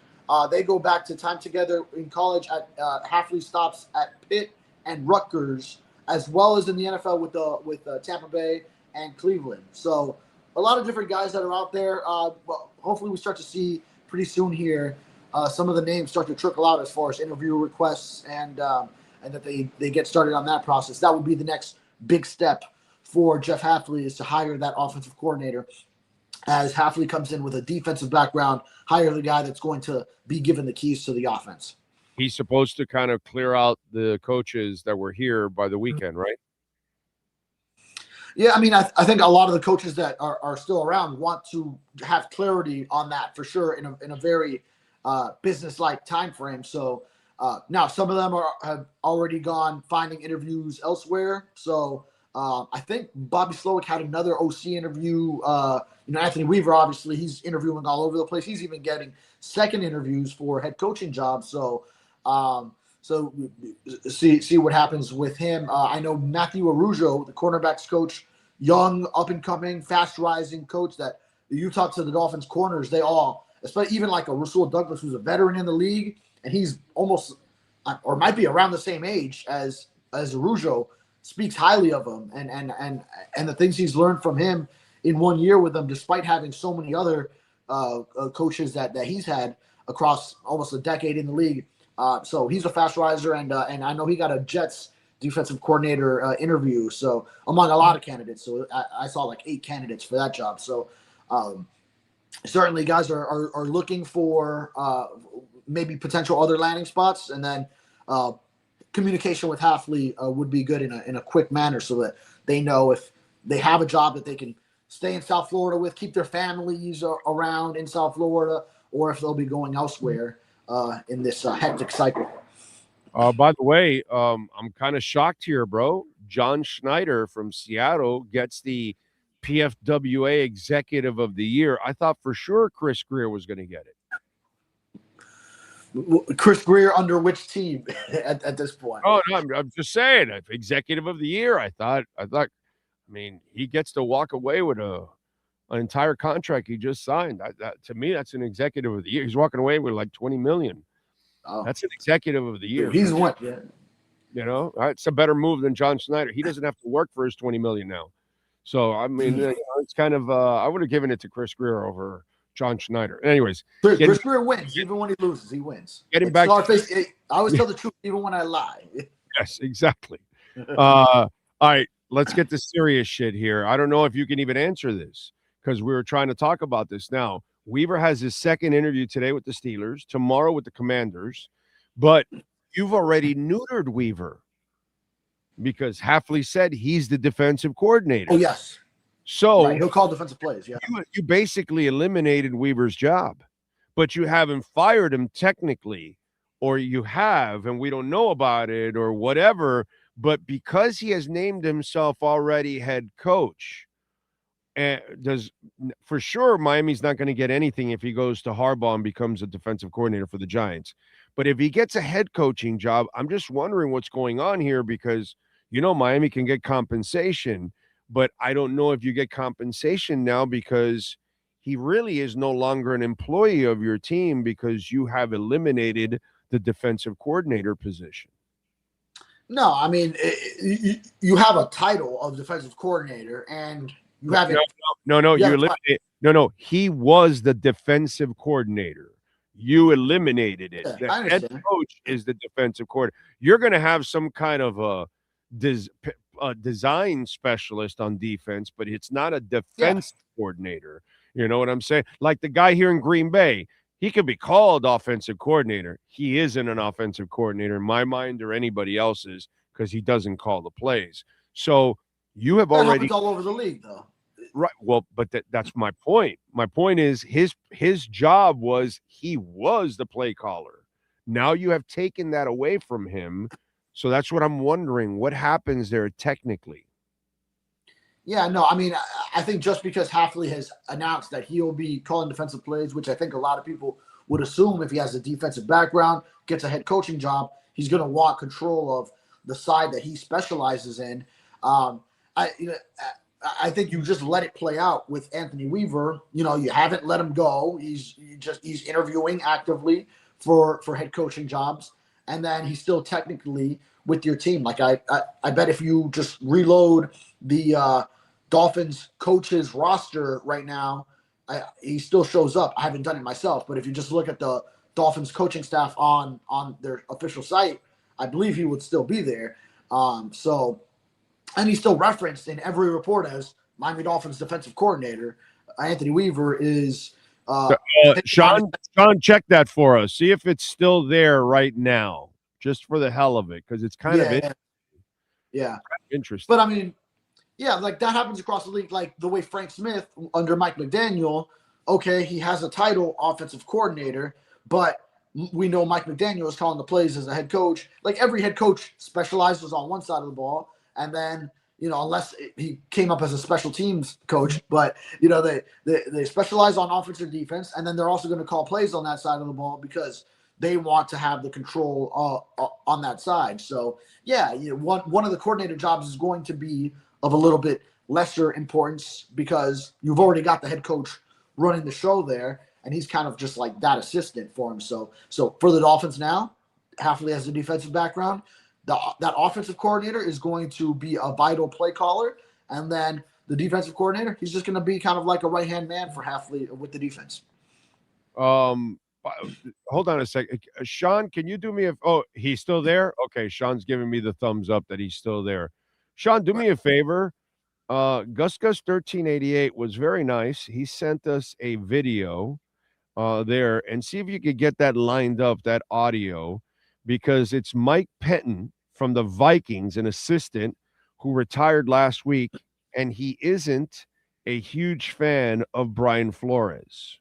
They go back to time together in college at Hafley stops at Pitt and Rutgers, as well as in the NFL with Tampa Bay and Cleveland. So a lot of different guys that are out there. Well, hopefully we start to see pretty soon here some of the names start to trickle out as far as interview requests and that they get started on that process. That would be the next big step for Jeff Hafley, is to hire that offensive coordinator. As Hafley comes in with a defensive background, hire the guy that's going to be given the keys to the offense. He's supposed to kind of clear out the coaches that were here by the weekend, right? Yeah, I mean, I think a lot of the coaches that are still around want to have clarity on that for sure in a very business-like time frame. So now some of them have already gone finding interviews elsewhere. So I think Bobby Slowick had another OC interview. Anthony Weaver, obviously, he's interviewing all over the place. He's even getting second interviews for head coaching jobs. So see what happens with him. I know Matthew Arujo, the cornerbacks coach, young, up-and-coming, fast-rising coach that you talk to the Dolphins corners, they all, especially even like a Rasul Douglas, who's a veteran in the league, and he's almost or might be around the same age as Arujo, speaks highly of him and the things he's learned from him in 1 year with them, despite having so many other coaches that he's had across almost a decade in the league. So he's a fast riser, and I know he got a Jets defensive coordinator interview. So among a lot of candidates, so I saw like 8 candidates for that job. So certainly guys are looking for maybe potential other landing spots, and then communication with Hafley would be good in a quick manner, so that they know if they have a job that they can stay in South Florida with, keep their families around in South Florida, or if they'll be going elsewhere in this hectic cycle. By the way, I'm kind of shocked here, bro. John Schneider from Seattle gets the PFWA Executive of the Year. I thought for sure Chris Greer was going to get it. Chris Greer under which team at this point? Oh, no, I'm just saying, Executive of the Year. I thought, I mean, he gets to walk away with an entire contract he just signed. To me, that's an Executive of the Year. He's walking away with like $20 million. Oh. That's an Executive of the Year. He's what? Yeah. You know, it's a better move than John Schneider. He doesn't have to work for his $20 million now. So I mean, it's kind of. I would have given it to Chris Greer over John Schneider. Anyways, Chris Greer wins. Even when he loses, he wins. Getting back. I always tell the truth, even when I lie. Yes, exactly. All right, let's get to serious shit here. I don't know if you can even answer this, because we were trying to talk about this now. Weaver has his second interview today with the Steelers, tomorrow with the Commanders, but you've already neutered Weaver because Hafley said he's the defensive coordinator. Oh, yes. So he'll call defensive plays. Yeah. You basically eliminated Weaver's job, but you haven't fired him technically, or you have, and we don't know about it or whatever. But because he has named himself already head coach, for sure Miami's not going to get anything if he goes to Harbaugh and becomes a defensive coordinator for the Giants. But if he gets a head coaching job, I'm just wondering what's going on here, because Miami can get compensation, but I don't know if you get compensation now because he really is no longer an employee of your team because you have eliminated the defensive coordinator position. No, I mean, you have a title of defensive coordinator, and you haven't. No, you eliminated. No, he was the defensive coordinator. You eliminated it. Yeah, the head coach is the defensive coordinator. You're going to have some kind of a design specialist on defense, but it's not a defense coordinator. You know what I'm saying? Like the guy here in Green Bay, he could be called offensive coordinator. He isn't an offensive coordinator in my mind or anybody else's because he doesn't call the plays. So you have That already happens all over the league, though. Right. Well, but that's my point. My point is his job was he was the play caller. Now you have taken that away from him. So that's what I'm wondering. What happens there technically? Yeah, no, I mean, I think just because Hafley has announced that he'll be calling defensive plays, which I think a lot of people would assume if he has a defensive background, gets a head coaching job, he's going to want control of the side that he specializes in. I think you just let it play out with Anthony Weaver. You know, you haven't let him go. He's interviewing actively for head coaching jobs, and then he's still technically with your team. Like I bet if you just reload the Dolphins coaches roster right now, he still shows up. I haven't done it myself, but if you just look at the Dolphins coaching staff on their official site, I believe he would still be there. And he's still referenced in every report as Miami Dolphins defensive coordinator. Anthony Weaver is Sean, check that for us. See if it's still there right now, just for the hell of it, because it's kind of interesting. But I mean, yeah, like that happens across the league. Like the way Frank Smith under Mike McDaniel, okay, he has a title offensive coordinator, but we know Mike McDaniel is calling the plays as a head coach. Like every head coach specializes on one side of the ball. And then, you know, unless he came up as a special teams coach, but, you know, they specialize on offense or defense, and then they're also going to call plays on that side of the ball because they want to have the control on that side. So, yeah, you know, one of the coordinator jobs is going to be of a little bit lesser importance because you've already got the head coach running the show there, and he's kind of just like that assistant for him. So for the Dolphins now, Hafley has a defensive background. That offensive coordinator is going to be a vital play caller, and then the defensive coordinator, he's just going to be kind of like a right-hand man for Hafley with the defense. Hold on a second. Sean, can you do me he's still there? Okay, Sean's giving me the thumbs up that he's still there. Sean, do me a favor. Gus 1388 was very nice. He sent us a video there, and see if you could get that lined up, that audio, because it's Mike Payton from the Vikings, an assistant who retired last week, and he isn't a huge fan of Brian Flores.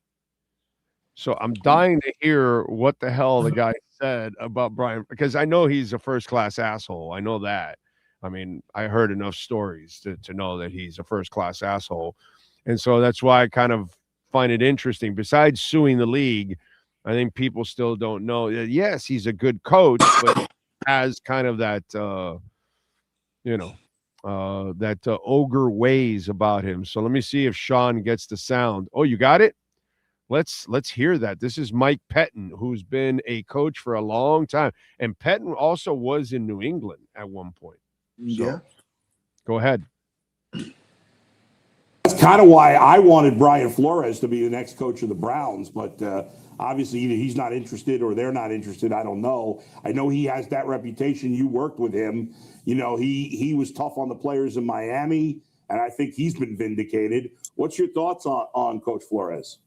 So I'm dying to hear what the hell the guy said about Brian, because I know he's a first-class asshole. I know that. I mean, I heard enough stories to know that he's a first-class asshole. And so that's why I kind of find it interesting. Besides suing the league, I think people still don't know. Yes, he's a good coach, but has kind of that, ogre ways about him. So let me see if Sean gets the sound. Oh, you got it? Let's hear that. This is Mike Payton, who's been a coach for a long time. And Payton also was in New England at one point. So, go ahead. That's kind of why I wanted Brian Flores to be the next coach of the Browns, but obviously either he's not interested or they're not interested. I don't know. I know he has that reputation. You worked with him. You know, he was tough on the players in Miami, and I think he's been vindicated. What's your thoughts on Coach Flores?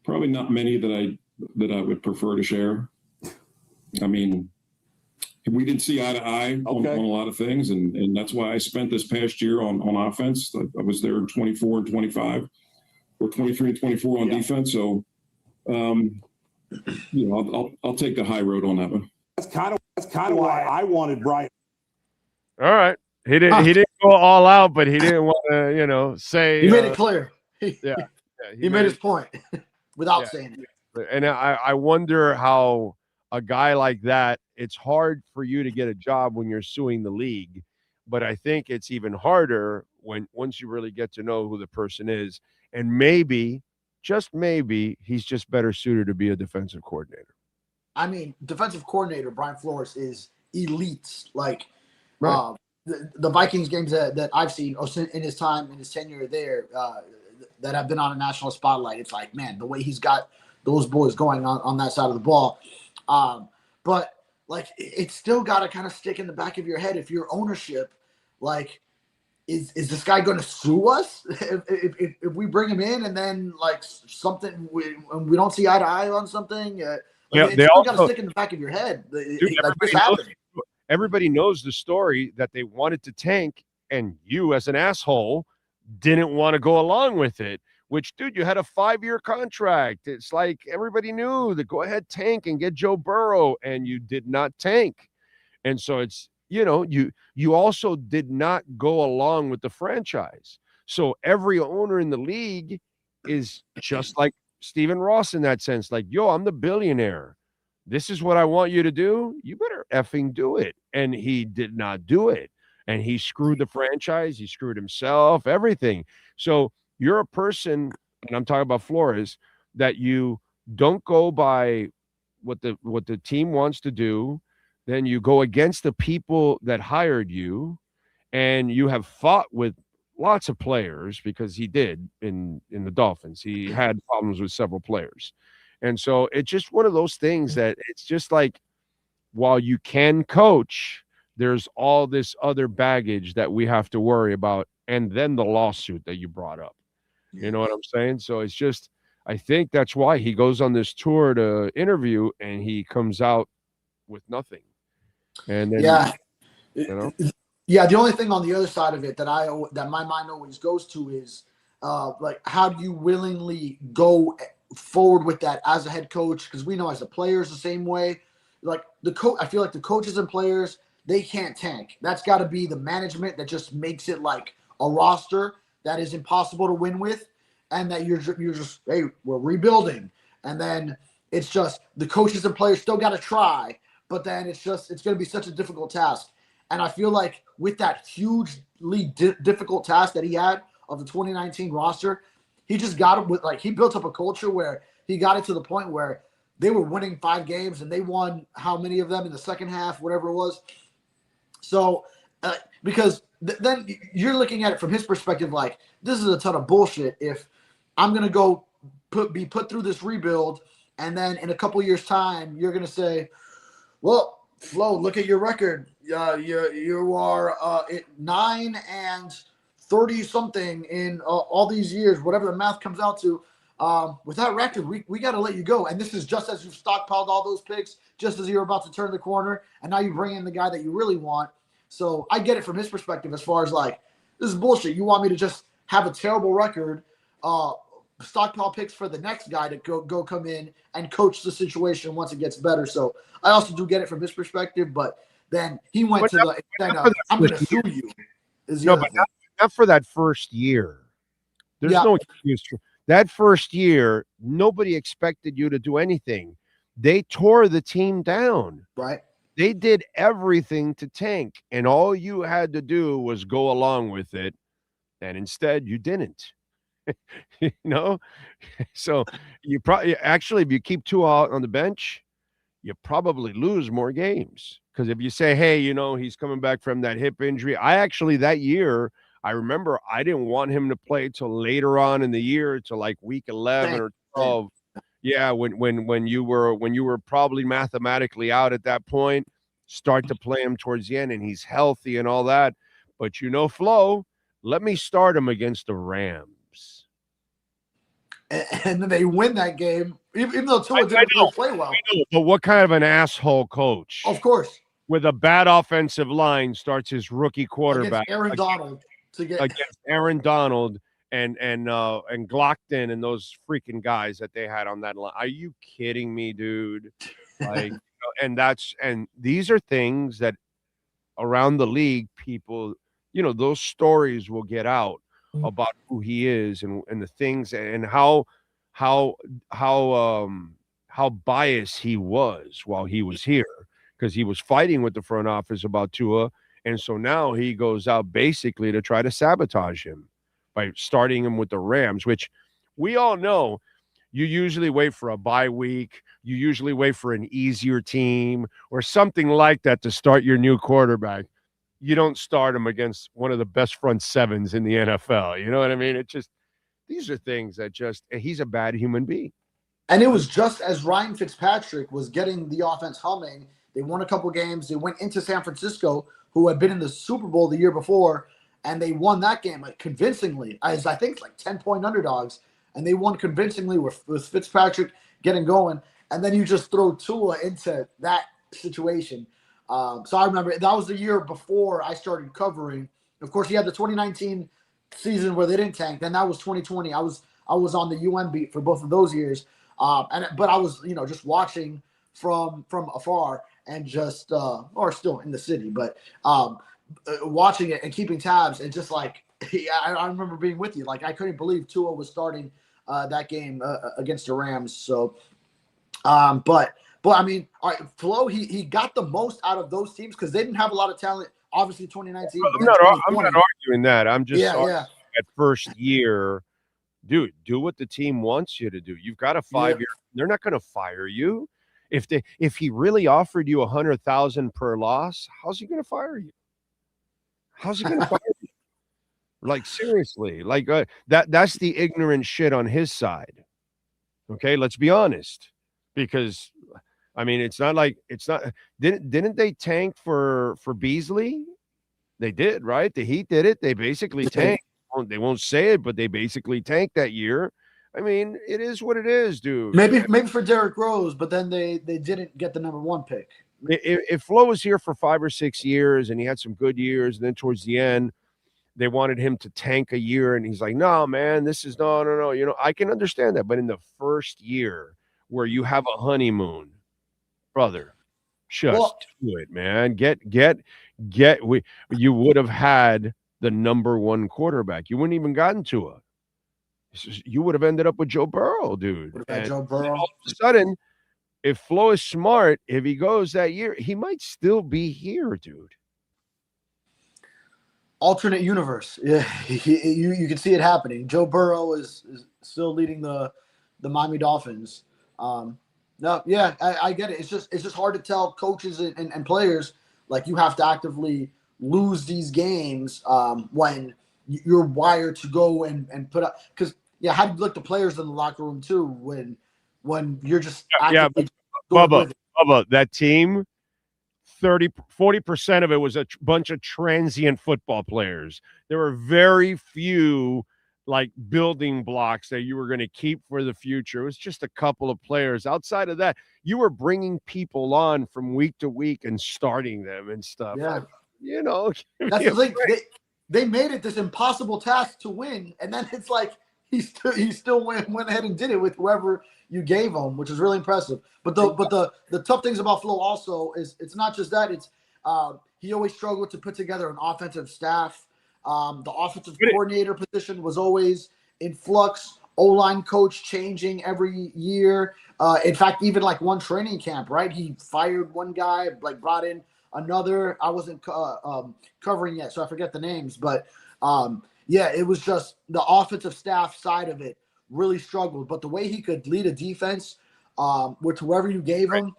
Probably not many that I would prefer to share. I mean, we didn't see eye to eye on a lot of things, and that's why I spent this past year on offense. I was there in 24 and 25, or 23 and 24 on defense. So, I'll take the high road on that one. That's kind of why I wanted Brian. All right, he didn't go all out, but he didn't want to, say. He made it clear. He made his point without saying it. And I wonder how a guy like that, it's hard for you to get a job when you're suing the league. But I think it's even harder once you really get to know who the person is. And maybe, just maybe, he's just better suited to be a defensive coordinator. I mean, defensive coordinator Brian Flores is elite. Like, right. The Vikings games that I've seen in his tenure there that have been on a national spotlight, it's like, man, the way he's got those boys going on that side of the ball. But like, it's still got to kind of stick in the back of your head if you're ownership. Like, is this guy going to sue us if we bring him in and then like something we don't see eye to eye on something? It's still got to stick in the back of your head. Everybody knows the story that they wanted to tank, and you, as an asshole, didn't want to go along with it. Which, dude, you had a 5-year contract. It's like everybody knew that go ahead, tank and get Joe Burrow, and you did not tank. And so it's, you also did not go along with the franchise. So every owner in the league is just like Stephen Ross in that sense. Like, yo, I'm the billionaire. This is what I want you to do. You better effing do it. And he did not do it. And he screwed the franchise. He screwed himself, everything. So you're a person, and I'm talking about Flores, that you don't go by what the team wants to do. Then you go against the people that hired you, and you have fought with lots of players, because he did in the Dolphins. He had problems with several players. And so it's just one of those things that it's just like, while you can coach, there's all this other baggage that we have to worry about. And then the lawsuit that you brought up, you know what I'm saying? So it's just, I think that's why he goes on this tour to interview and he comes out with nothing. And then, yeah. The only thing on the other side of it that my mind always goes to is like, how do you willingly go forward with that as a head coach? Because we know as a player is the same way. Like I feel like the coaches and players, they can't tank. That's got to be the management that just makes it like a roster that is impossible to win with, and that you're just, hey, we're rebuilding, and then it's just the coaches and players still got to try, but then it's going to be such a difficult task. And I feel like with that hugely difficult task that he had of the 2019 roster, he just got it with, like, he built up a culture where he got it to the point where they were winning 5 games, and they won how many of them in the second half, whatever it was. So, because then you're looking at it from his perspective, like, this is a ton of bullshit. If I'm going to go be put through this rebuild, and then in a couple years' time, you're going to say, well, Flo, look at your record. You are at 9-30-something in all these years, whatever the math comes out to. With that record, we got to let you go. And this is just as you've stockpiled all those picks, just as you're about to turn the corner, and now you bring in the guy that you really want. So I get it from his perspective as far as, like, this is bullshit. You want me to just have a terrible record, stockpile picks for the next guy to go come in and coach the situation once it gets better. So I also do get it from his perspective, but then he went to the extent of, I'm going to sue you. But not for that first year. There's no excuse for that first year. Nobody expected you to do anything. They tore the team down. Right. They did everything to tank, and all you had to do was go along with it. And instead you didn't, So you probably, actually, if you keep 2 out on the bench, you probably lose more games. Because if you say, hey, he's coming back from that hip injury. That year, I remember I didn't want him to play till later on in the year, till like week 11 or 12. Yeah, when you were probably mathematically out at that point, start to play him towards the end, and he's healthy and all that. But Flo, let me start him against the Rams. And then they win that game, even though Tua didn't really play well. But what kind of an asshole coach? Of course. With a bad offensive line, starts his rookie quarterback against Aaron Donald and Glockton and those freaking guys that they had on that line. Are you kidding me, dude? Like, and these are things that around the league, people, those stories will get out about who he is and the things and how how biased he was while he was here, because he was fighting with the front office about Tua. And so now he goes out basically to try to sabotage him by starting him with the Rams, which we all know you usually wait for a bye week. You usually wait for an easier team or something like that to start your new quarterback. You don't start him against one of the best front sevens in the NFL. You know what I mean? It just, these are things that just, he's a bad human being. And it was just as Ryan Fitzpatrick was getting the offense humming. They won a couple games. They went into San Francisco, who had been in the Super Bowl the year before, and they won that game convincingly, as I think like 10-point underdogs. And they won convincingly with Fitzpatrick getting going. And then you just throw Tua into that situation. So I remember that was the year before I started covering. Of course, he had the 2019 season where they didn't tank. Then that was 2020. I was on the UM beat for both of those years. But I was, just watching from afar and just or still in the city, but watching it and keeping tabs and just like I remember being with you. Like I couldn't believe Tua was starting that game against the Rams. So, but I mean, all right, Flo, he got the most out of those teams because they didn't have a lot of talent. Obviously, 2019. I'm not arguing that. I'm just at first year, dude, do what the team wants you to do. You've got a 5-year. They're not going to fire you. If he really offered you $100,000 per loss, how's he going to fire you? How's he going to fire you? Like seriously, like that's the ignorant shit on his side. Okay, let's be honest, because I mean, it's not. Didn't they tank for Beasley? They did, right? The Heat did it. They basically tanked. They won't say it, but they basically tanked that year. I mean, it is what it is, dude. Maybe for Derrick Rose, but then they didn't get the number 1 pick. If Flo was here for 5 or 6 years and he had some good years, and then towards the end they wanted him to tank a year, and he's like, no, man, this is no. You know, I can understand that, but in the first year where you have a honeymoon, brother, do it, man. You would have had the number 1 quarterback. You wouldn't even gotten to a. You would have ended up with Joe Burrow, dude. Joe Burrow. All of a sudden, if Flo is smart, if he goes that year, he might still be here, dude. Alternate universe. Yeah, you can see it happening. Joe Burrow is still leading the Miami Dolphins. I get it. It's just hard to tell coaches and players, like, you have to actively lose these games when you're wired to go and put up. Because how do you look the players in the locker room too when you're just but Bubba, that team, 40% of it was a bunch of transient football players. There were very few like building blocks that you were going to keep for the future. It was just a couple of players. Outside of that, you were bringing people on from week to week and starting them and stuff. Yeah. That's the thing. They made it this impossible task to win, and then it's like he still went ahead and did it with whoever you gave him, which is really impressive. But the tough things about Flo also is it's not just that. It's he always struggled to put together an offensive staff. The offensive coordinator position was always in flux. O-line coach changing every year. In fact, even like one training camp, right? He fired one guy, like brought in another. I wasn't covering yet, so I forget the names. But it was just the offensive staff side of it really struggled. But the way he could lead a defense with whoever you gave him,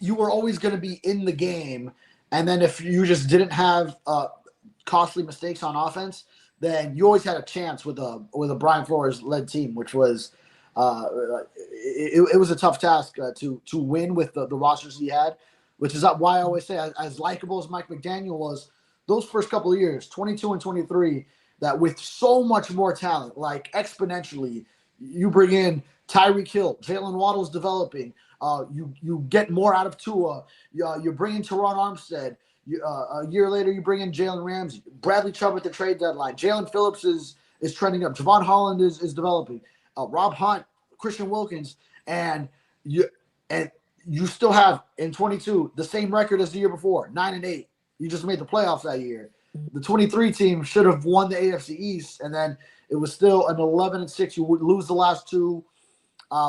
you were always going to be in the game. And then if you just didn't have costly mistakes on offense, then you always had a chance with a Brian Flores led team, which was it was a tough task to win with the rosters he had, which is why I always say, as likable as Mike McDaniel was, those first couple of years, 22 and 23, that with so much more talent, like exponentially, you bring in Tyreek Hill, Jalen Waddle's developing, you get more out of Tua, you bring in Teron Armstead. A year later, you bring in Jalen Ramsey, Bradley Chubb at the trade deadline. Jalen Phillips is trending up. Javon Holland is developing. Rob Hunt, Christian Wilkins, and you still have in 22 the same record as the year before, 9-8. You just made the playoffs that year. The 23 team should have won the AFC East, and then it was still an 11-6. You would lose the last two.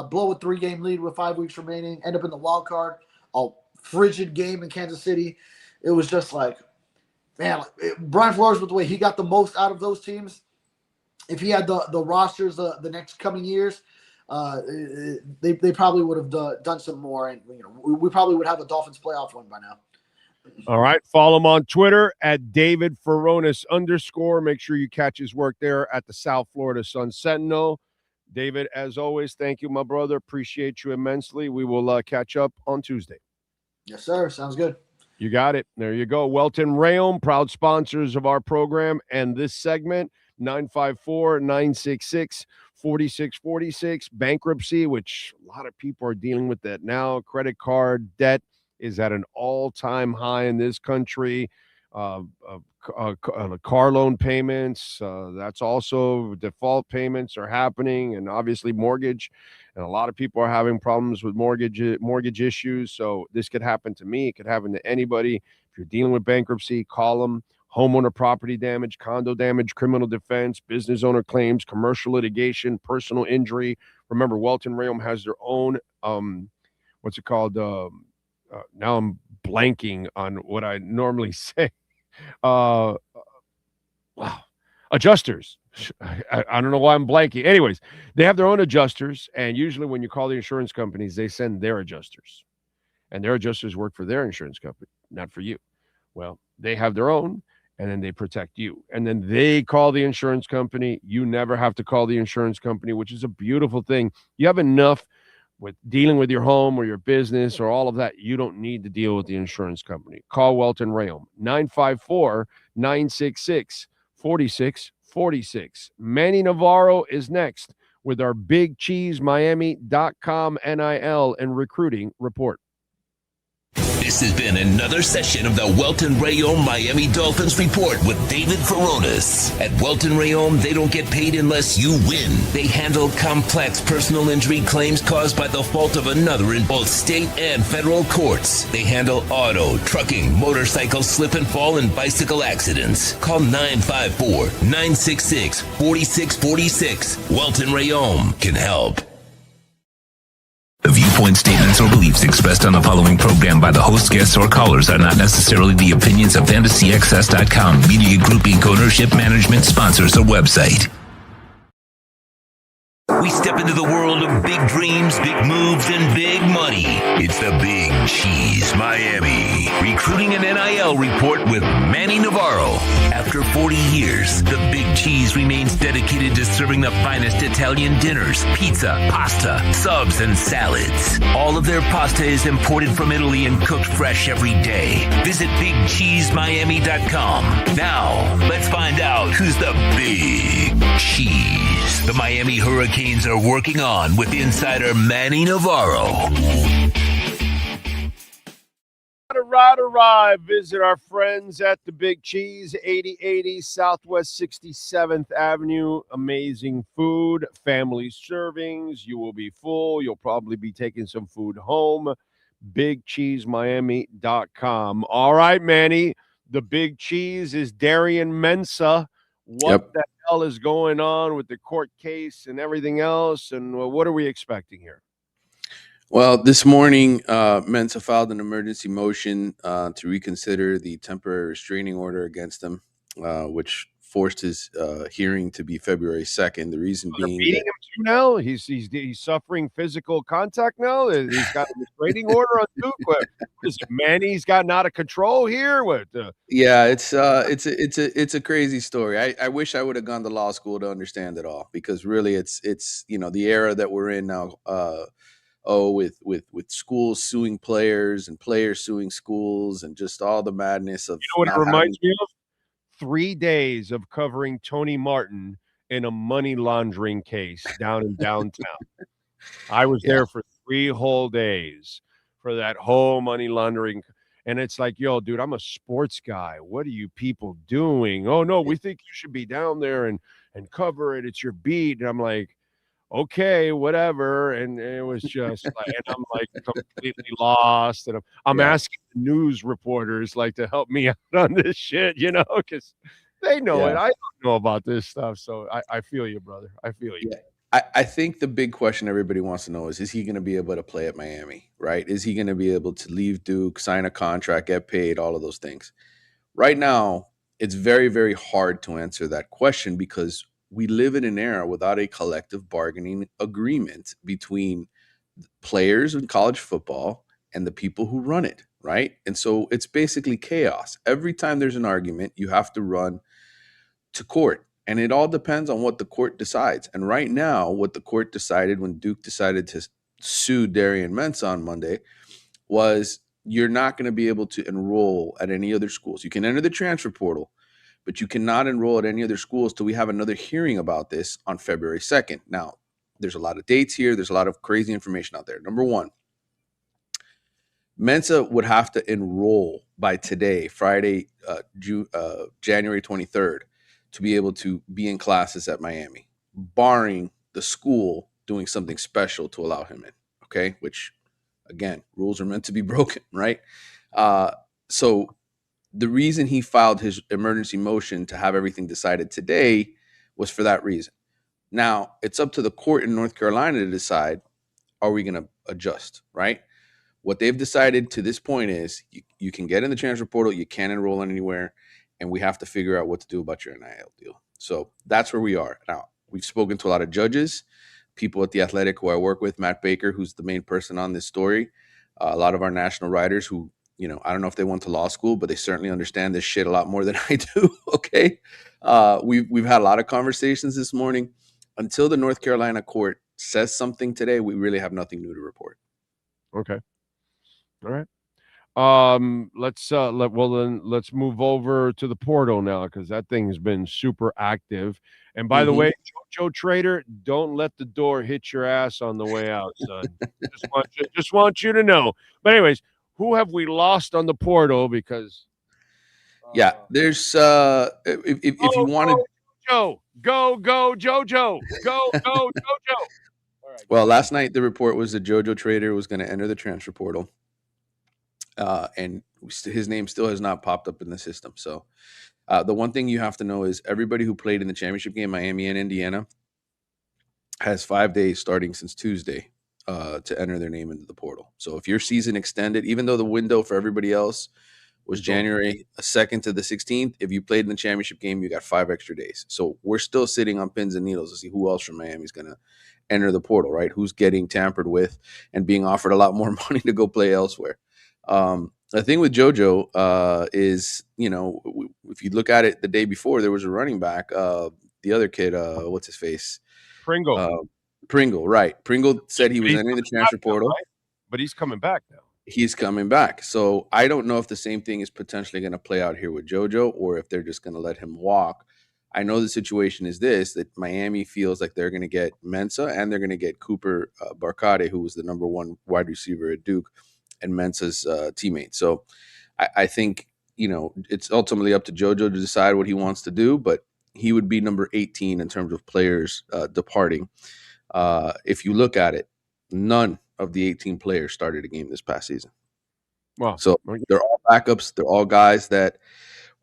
blow a 3-game lead with 5 weeks remaining, end up in the wild card, a frigid game in Kansas City. It was just like, man, Brian Flores, with the way he got the most out of those teams, if he had the rosters the next coming years, they probably would have done some more, and we probably would have a Dolphins playoff win by now. All right. Follow him on Twitter at David Furones _. Make sure you catch his work there at the South Florida Sun Sentinel. David, as always, thank you, my brother. Appreciate you immensely. We will catch up on Tuesday. Yes, sir. Sounds good. You got it. There you go. Welton Rail, proud sponsors of our program and this segment. 954-966-4646. Bankruptcy, which a lot of people are dealing with that now. Credit card debt is at an all-time high in this country. Car loan payments, that's also default payments are happening, and obviously mortgage. And a lot of people are having problems with mortgage issues. So this could happen to me. It could happen to anybody. If you're dealing with bankruptcy, call them. Homeowner property damage, condo damage, criminal defense, business owner claims, commercial litigation, personal injury. Remember, Welton Rail has their own, what's it called? Now I'm blanking on what I normally say. Wow. Adjusters. I don't know why I'm blanking. Anyways, they have their own adjusters, and usually when you call the insurance companies, they send their adjusters, and their adjusters work for their insurance company, not for you. Well, they have their own, and then they protect you, and then they call the insurance company. You never have to call the insurance company, which is a beautiful thing. You have enough with dealing with your home or your business or all of that. You don't need to deal with the insurance company. Call Welton Rail, 954-966-4646. Manny Navarro is next with our BigCheeseMiami.com NIL and Recruiting Report. This has been another session of the Welton Rail Miami Dolphins Report with David Furones. At Welton Rail, they don't get paid unless you win. They handle complex personal injury claims caused by the fault of another in both state and federal courts. They handle auto, trucking, motorcycle slip and fall, and bicycle accidents. Call 954-966-4646. Welton Rail can help. The viewpoint, statements, or beliefs expressed on the following program by the host, guests, or callers are not necessarily the opinions of FantasyXS.com, Media Group Inc. ownership, management, sponsors, or website. We step into the world of big dreams, big moves, and big money. It's the Big Cheese Miami Recruiting and NIL Report with Manny Navarro. After 40 years, the Big Cheese remains dedicated to serving the finest Italian dinners, pizza, pasta, subs, and salads. All of their pasta is imported from Italy and cooked fresh every day. Visit BigCheeseMiami.com. Now, let's find out who's the Big Cheese the Miami Hurricanes are working on with insider Manny Navarro. Right. Visit our friends at the Big Cheese, 8080 Southwest 67th Avenue. Amazing food, family servings. You will be full. You'll probably be taking some food home. BigCheeseMiami.com. All right, Manny. The Big Cheese is Darian Mensah. What the hell is going on with the court case and everything else? And what are we expecting here? Well, this morning, Mensah filed an emergency motion to reconsider the temporary restraining order against him, which forced his hearing to be February 2nd. The reason being beating him too now. He's suffering physical contact now. He's got a restraining order on Duke. Is Manny's gotten out of control here? Yeah, it's a crazy story. I wish I would have gone to law school to understand it all, because really it's the era that we're in now. With schools suing players and players suing schools and just all the madness of. You know what it reminds me of? 3 days of covering Tony Martin in a money laundering case down in downtown. I was there for 3 whole days for that whole money laundering. And it's like, yo, dude, I'm a sports guy. What are you people doing? Oh, no, we think you should be down there and cover it. It's your beat. And I'm like, okay, whatever. And it was just like, and I'm like completely lost. And I'm asking the news reporters to help me out on this shit, because they know it. I don't know about this stuff. So I feel you, brother. I feel you. Yeah. I think the big question everybody wants to know is he going to be able to play at Miami, right? Is he going to be able to leave Duke, sign a contract, get paid, all of those things? Right now, it's very, very hard to answer that question because we live in an era without a collective bargaining agreement between players in college football and the people who run it, right? And so it's basically chaos. Every time there's an argument, you have to run to court. And it all depends on what the court decides. And right now, what the court decided when Duke decided to sue Darian Mensah on Monday was you're not going to be able to enroll at any other schools. You can enter the transfer portal, but you cannot enroll at any other schools till we have another hearing about this on February 2nd. Now, there's a lot of dates here. There's a lot of crazy information out there. Number one, Mensah would have to enroll by today, Friday, January 23rd, to be able to be in classes at Miami, barring the school doing something special to allow him in, okay? Which, again, rules are meant to be broken, right? So the reason he filed his emergency motion to have everything decided today was for that reason. Now, it's up to the court in North Carolina to decide, are we going to adjust, right? What they've decided to this point is you can get in the transfer portal, you can't enroll anywhere, and we have to figure out what to do about your NIL deal. So that's where we are. Now, we've spoken to a lot of judges, people at The Athletic who I work with, Matt Baker, who's the main person on this story, a lot of our national writers who, I don't know if they went to law school, but they certainly understand this shit a lot more than I do, okay? We've had a lot of conversations this morning. Until the North Carolina court says something today, we really have nothing new to report. Okay. All right. Let's move over to the portal now because that thing has been super active. And by the way, Joe Trader, don't let the door hit your ass on the way out, son. just want you to know. But anyways, who have we lost on the portal? Because there's if you wanted Jojo, go Jojo, go Jojo. All right. Well, last night the report was that Jojo Trader was going to enter the transfer portal. And his name still has not popped up in the system. So the one thing you have to know is everybody who played in the championship game, Miami and Indiana, has 5 days starting since Tuesday to enter their name into the portal. So if your season extended, even though the window for everybody else was January 2nd to the 16th, if you played in the championship game, you got 5 extra days. So we're still sitting on pins and needles to see who else from Miami is going to enter the portal, right? Who's getting tampered with and being offered a lot more money to go play elsewhere. The thing with JoJo is, if you look at it the day before, there was a running back, the other kid, what's his face? Pringle, right. Pringle said he was entering the transfer portal. Right? But he's coming back now. He's coming back. So I don't know if the same thing is potentially going to play out here with JoJo or if they're just going to let him walk. I know the situation is this, that Miami feels like they're going to get Mensah and they're going to get Cooper Barcade, who was the number 1 wide receiver at Duke and Mensah's teammate. So I think, it's ultimately up to JoJo to decide what he wants to do, but he would be number 18 in terms of players departing. If you look at it, none of the 18 players started a game this past season. Wow. So they're all backups. They're all guys that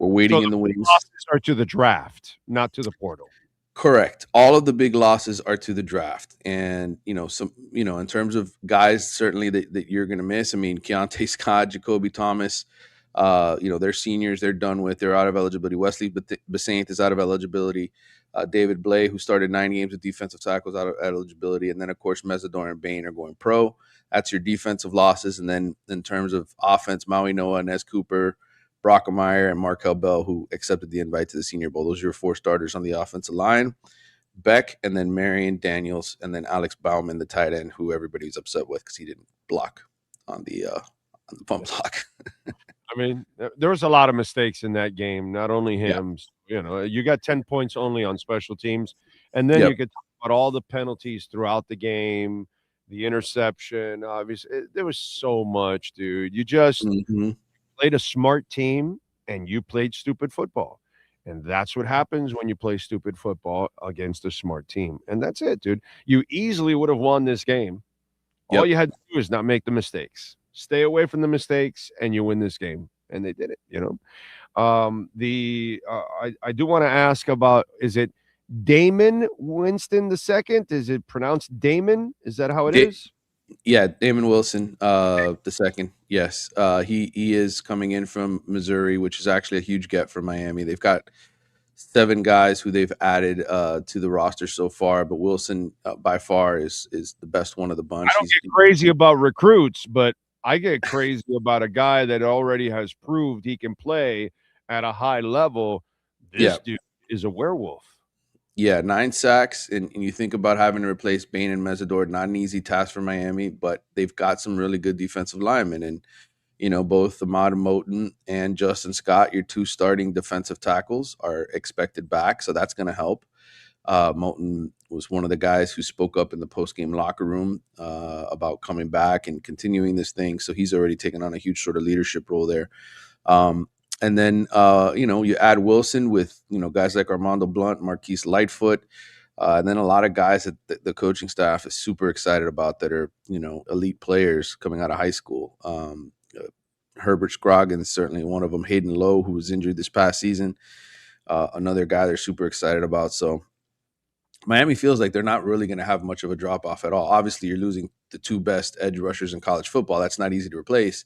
were waiting in the wings. Losses are to the draft, not to the portal. Correct. All of the big losses are to the draft. And, in terms of guys, certainly that you're going to miss, I mean, Keontae Scott, Jacoby Thomas, they're seniors, they're done with, they're out of eligibility. Wesley Basaint is out of eligibility. David Blay, who started 9 games with defensive tackles, out of eligibility. And then, of course, Mesador and Bain are going pro. That's your defensive losses. And then in terms of offense, Maui Noah, Nez Cooper, Brockemeyer, and Markel Bell, who accepted the invite to the Senior Bowl. Those are your 4 starters on the offensive line. Beck, and then Marion Daniels, and then Alex Bauman, the tight end, who everybody's upset with because he didn't block on the punt block. I mean, there was a lot of mistakes in that game. Not only him, you got 10 points only on special teams, and then you could talk about all the penalties throughout the game, the interception. Obviously, there was so much, dude. You just played a smart team and you played stupid football. And that's what happens when you play stupid football against a smart team. And that's it, dude. You easily would have won this game. All you had to do is not make the mistakes. Stay away from the mistakes and you win this game. And they did it, I do want to ask about, is it Damon Winston II. Is it pronounced Damon? Is that how it is? Yeah, Damon Wilson, the second. Yes, he is coming in from Missouri, which is actually a huge get for Miami. They've got 7 guys who they've added to the roster so far, but Wilson by far is the best one of the bunch. I don't get crazy about recruits, but I get crazy about a guy that already has proved he can play at a high level. This dude is a werewolf. Yeah, 9 sacks, and you think about having to replace Bain and Mesidor, not an easy task for Miami, but they've got some really good defensive linemen. And, both Ahmad Moten and Justin Scott, your 2 starting defensive tackles, are expected back, so that's going to help. Moten was one of the guys who spoke up in the post-game locker room about coming back and continuing this thing, so he's already taken on a huge sort of leadership role there. And then, you add Wilson with, guys like Armando Blunt, Marquise Lightfoot, and then a lot of guys that the coaching staff is super excited about that are, elite players coming out of high school. Herbert Scroggins is certainly one of them. Hayden Lowe, who was injured this past season, another guy they're super excited about. So Miami feels like they're not really going to have much of a drop-off at all. Obviously, you're losing the 2 best edge rushers in college football. That's not easy to replace.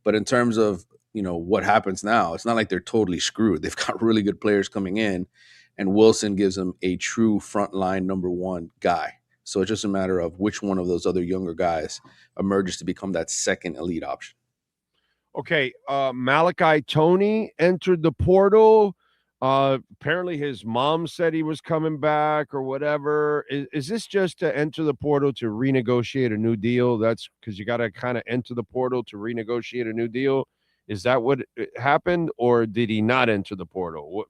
But in terms of what happens now, it's not like they're totally screwed. They've got really good players coming in, and Wilson gives them a true frontline number 1 guy. So it's just a matter of which one of those other younger guys emerges to become that second elite option. Okay, Malachi Tony entered the portal. Apparently his mom said he was coming back or whatever. Is this just to enter the portal to renegotiate a new deal? That's because you got to kind of enter the portal to renegotiate a new deal. Is that what happened, or did he not enter the portal?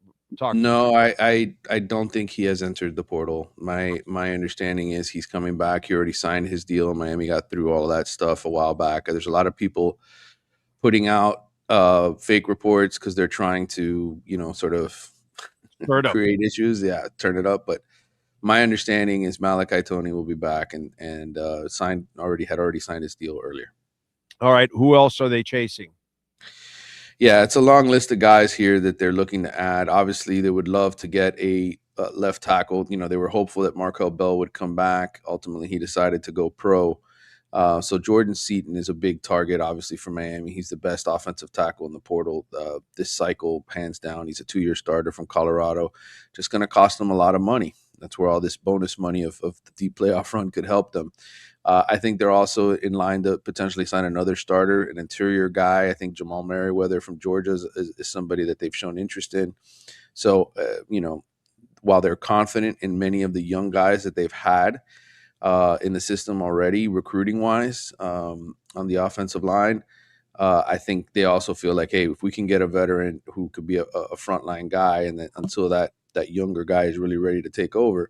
No, I don't think he has entered the portal. My understanding is he's coming back. He already signed his deal. Miami got through all of that stuff a while back. There's a lot of people putting out fake reports because they're trying to, sort of create issues. Yeah, turn it up. But my understanding is Malachi Tony will be back and had already signed his deal earlier. All right. Who else are they chasing? Yeah, it's a long list of guys here that they're looking to add. Obviously, they would love to get a left tackle. They were hopeful that Markel Bell would come back. Ultimately, he decided to go pro. So Jordan Seaton is a big target, obviously, for Miami. He's the best offensive tackle in the portal this cycle, hands down. He's a 2-year starter from Colorado. Just going to cost them a lot of money. That's where all this bonus money of the deep playoff run could help them. I think they're also in line to potentially sign another starter, an interior guy. I think Jamal Merriweather from Georgia is somebody that they've shown interest in. So, while they're confident in many of the young guys that they've had in the system already, recruiting-wise, on the offensive line, I think they also feel like, hey, if we can get a veteran who could be a frontline guy, and then until that younger guy is really ready to take over,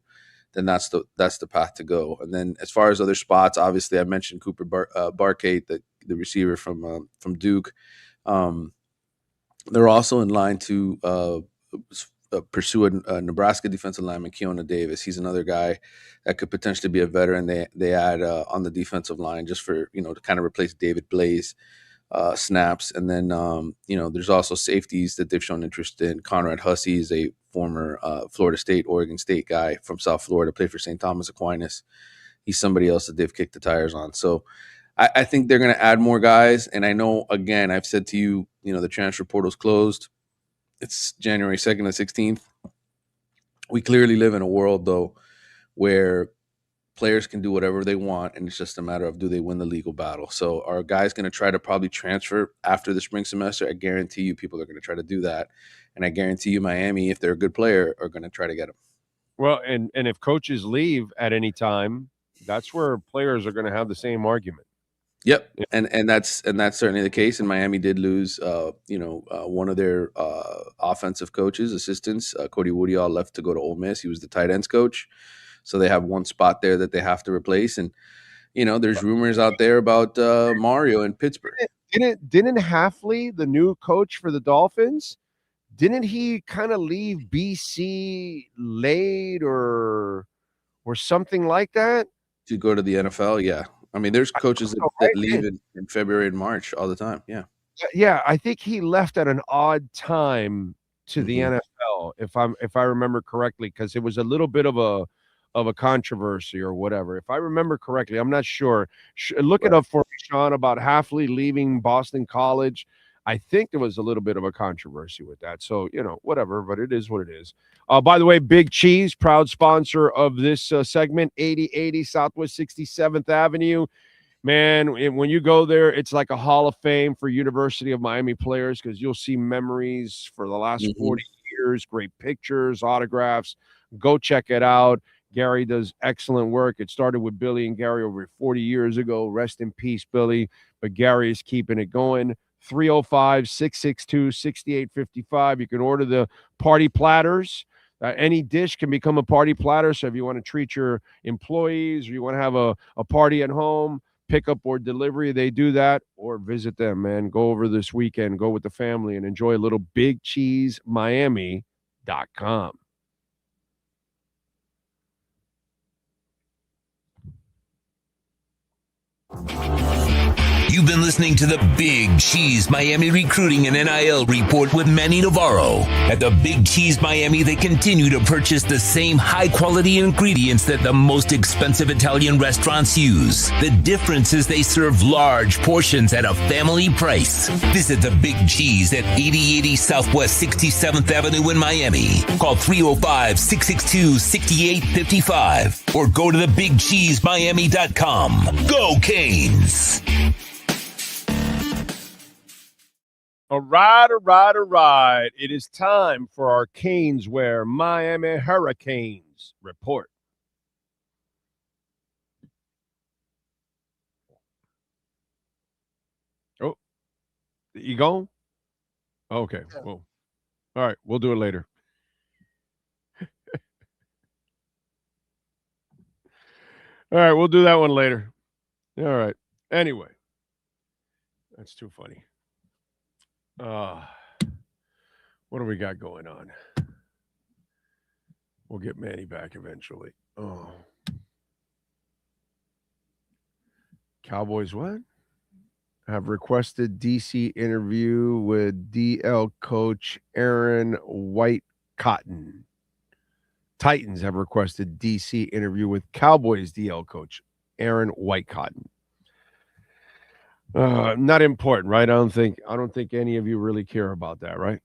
then that's the path to go. And then as far as other spots, obviously I mentioned Cooper Barkate, the receiver from Duke. They're also in line to pursue a Nebraska defensive lineman, Keona Davis. He's another guy that could potentially be a veteran. They add on the defensive line just for to kind of replace David Blaze snaps. And then there's also safeties that they've shown interest in. Conrad Hussey is a former Florida State, Oregon State guy from South Florida, played for St. Thomas Aquinas. He's somebody else that they've kicked the tires on. So I think they're going to add more guys. And I know, again, I've said to you, the transfer portal's closed. It's January 2nd and 16th. We clearly live in a world, though, where players can do whatever they want, and it's just a matter of, do they win the legal battle? So are guys going to try to probably transfer after the spring semester? I guarantee you people are going to try to do that. And I guarantee you Miami, if they're a good player, are going to try to get them. Well, and if coaches leave at any time, that's where players are going to have the same argument. Yep, and that's certainly the case. And Miami did lose, one of their offensive coaches, assistants, Cody Woodall, left to go to Ole Miss. He was the tight ends coach, so they have one spot there that they have to replace. And there's rumors out there about Mario in Pittsburgh. Didn't Hafley, the new coach for the Dolphins, didn't he kind of leave BC late or something like that to go to the NFL? Yeah. I mean, there's coaches that leave in February and March all the time. Yeah. Yeah, I think he left at an odd time to the NFL, if I remember correctly, because it was a little bit of a controversy or whatever. If I remember correctly, I'm not sure. Look it up for me, Sean, about Halfley leaving Boston College. I think there was a little bit of a controversy with that. So, whatever, but it is what it is. By the way, Big Cheese, proud sponsor of this segment, 8080 Southwest 67th Avenue. Man, when you go there, it's like a Hall of Fame for University of Miami players because you'll see memories for the last 40 years, great pictures, autographs. Go check it out. Gary does excellent work. It started with Billy and Gary over 40 years ago. Rest in peace, Billy. But Gary is keeping it going. 305-662-6855. You can order the party platters. Any dish can become a party platter. So if you want to treat your employees or you want to have a party at home, pickup or delivery, they do that. Or visit them, man. Go over this weekend. Go with the family and enjoy a little BigCheeseMiami.com. You've been listening to the Big Cheese Miami Recruiting and NIL Report with Manny Navarro. At the Big Cheese Miami, they continue to purchase the same high-quality ingredients that the most expensive Italian restaurants use. The difference is they serve large portions at a family price. Visit the Big Cheese at 8080 Southwest 67th Avenue in Miami. Call 305-662-6855 or go to thebigcheesemiami.com. Go Canes! All right. It is time for our Caneswear Miami Hurricanes report. Oh, you going? Okay. Well, all right. We'll do it later. All right. We'll do that one later. All right. Anyway, that's too funny. What do we got going on? We'll get Manny back eventually. Oh. Cowboys what? Have requested DC interview with DL coach Aaron White-Cotton. Titans have requested DC interview with Cowboys DL coach Aaron White-Cotton. Not important, right? I don't think any of you really care about that, right?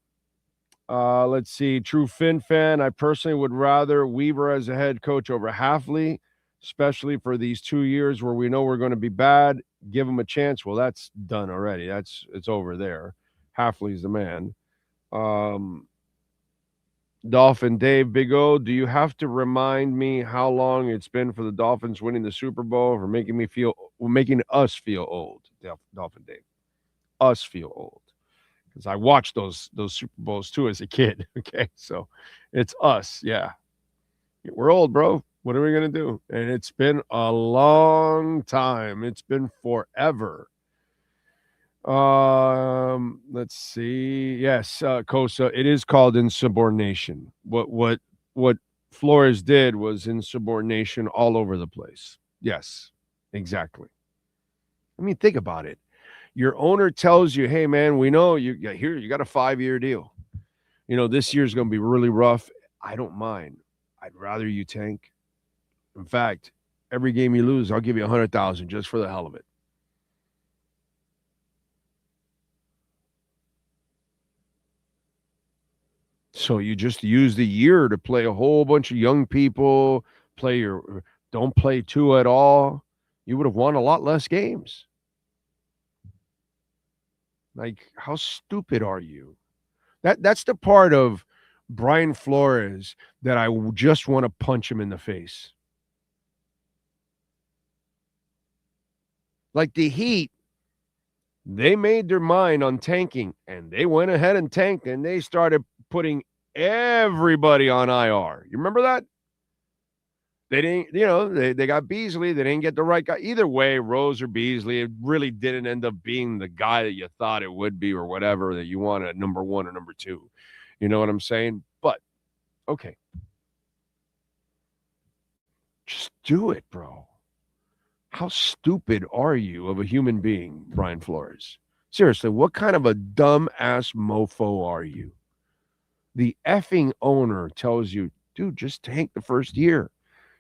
Let's see. True Fin fan. I personally would rather Weaver as a head coach over Halfley, especially for these 2 years where we know we're going to be bad. Give him a chance. Well, that's done already. It's over there. Halfley's the man. Dolphin Dave Big O, do you have to remind me how long it's been for the Dolphins winning the Super Bowl or making us feel old? Dolphin Dave, us feel old, because I watched those Super Bowls too as a kid. Okay, so it's us. Yeah, we're old, bro. What are we gonna do? And it's been a long time. It's been forever. Let's see. Yes, Kosa, it is called insubordination. What Flores did was insubordination all over the place. Yes, exactly. I mean, think about it. Your owner tells you, hey, man, we know you got a 5-year deal. This year's going to be really rough. I don't mind. I'd rather you tank. In fact, every game you lose, I'll give you $100,000 just for the hell of it. So you just use the year to play a whole bunch of young people, don't play two at all. You would have won a lot less games. Like, how stupid are you? That's the part of Brian Flores that I just want to punch him in the face. Like the Heat, they made their mind on tanking, and they went ahead and tanked, and they started putting everybody on IR. You remember that? They didn't, they got Beasley. They didn't get the right guy. Either way, Rose or Beasley, it really didn't end up being the guy that you thought it would be or whatever, that you want at number 1 or number 2. You know what I'm saying? But, okay. Just do it, bro. How stupid are you of a human being, Brian Flores? Seriously, what kind of a dumb-ass mofo are you? the effing owner tells you, dude, just tank the first year.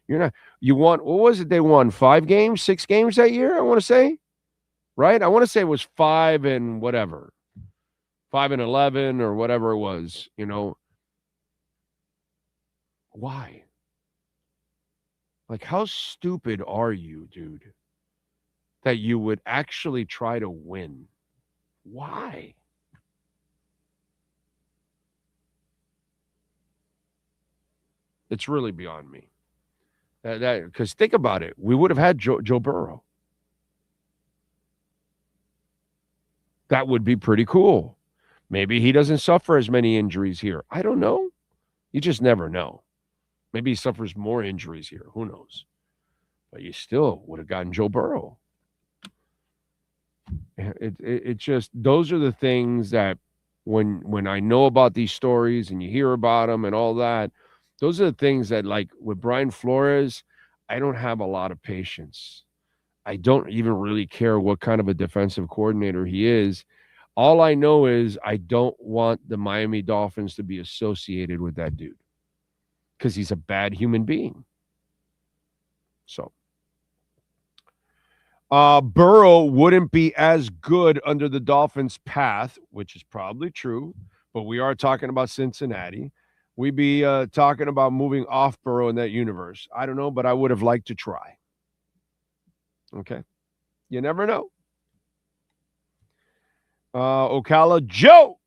You're not, you want, what was it? They won 5 games, 6 games that year, I want to say, right? I want to say it was 5 and whatever, 5 and 11 or whatever it was, Why? Like, how stupid are you, dude, that you would actually try to win? Why? It's really beyond me. Because think about it. We would have had Joe Burrow. That would be pretty cool. Maybe he doesn't suffer as many injuries here. I don't know. You just never know. Maybe he suffers more injuries here. Who knows? But you still would have gotten Joe Burrow. It just, those are the things that when I know about these stories and you hear about them and all that, those are the things that, like with Brian Flores, I don't have a lot of patience. I don't even really care what kind of a defensive coordinator he is. All I know is I don't want the Miami Dolphins to be associated with that dude because he's a bad human being. So Burrow wouldn't be as good under the Dolphins' path, which is probably true, but we are talking about Cincinnati. We'd be talking about moving off Burrow in that universe. I don't know, but I would have liked to try. Okay. You never know. Ocala Joe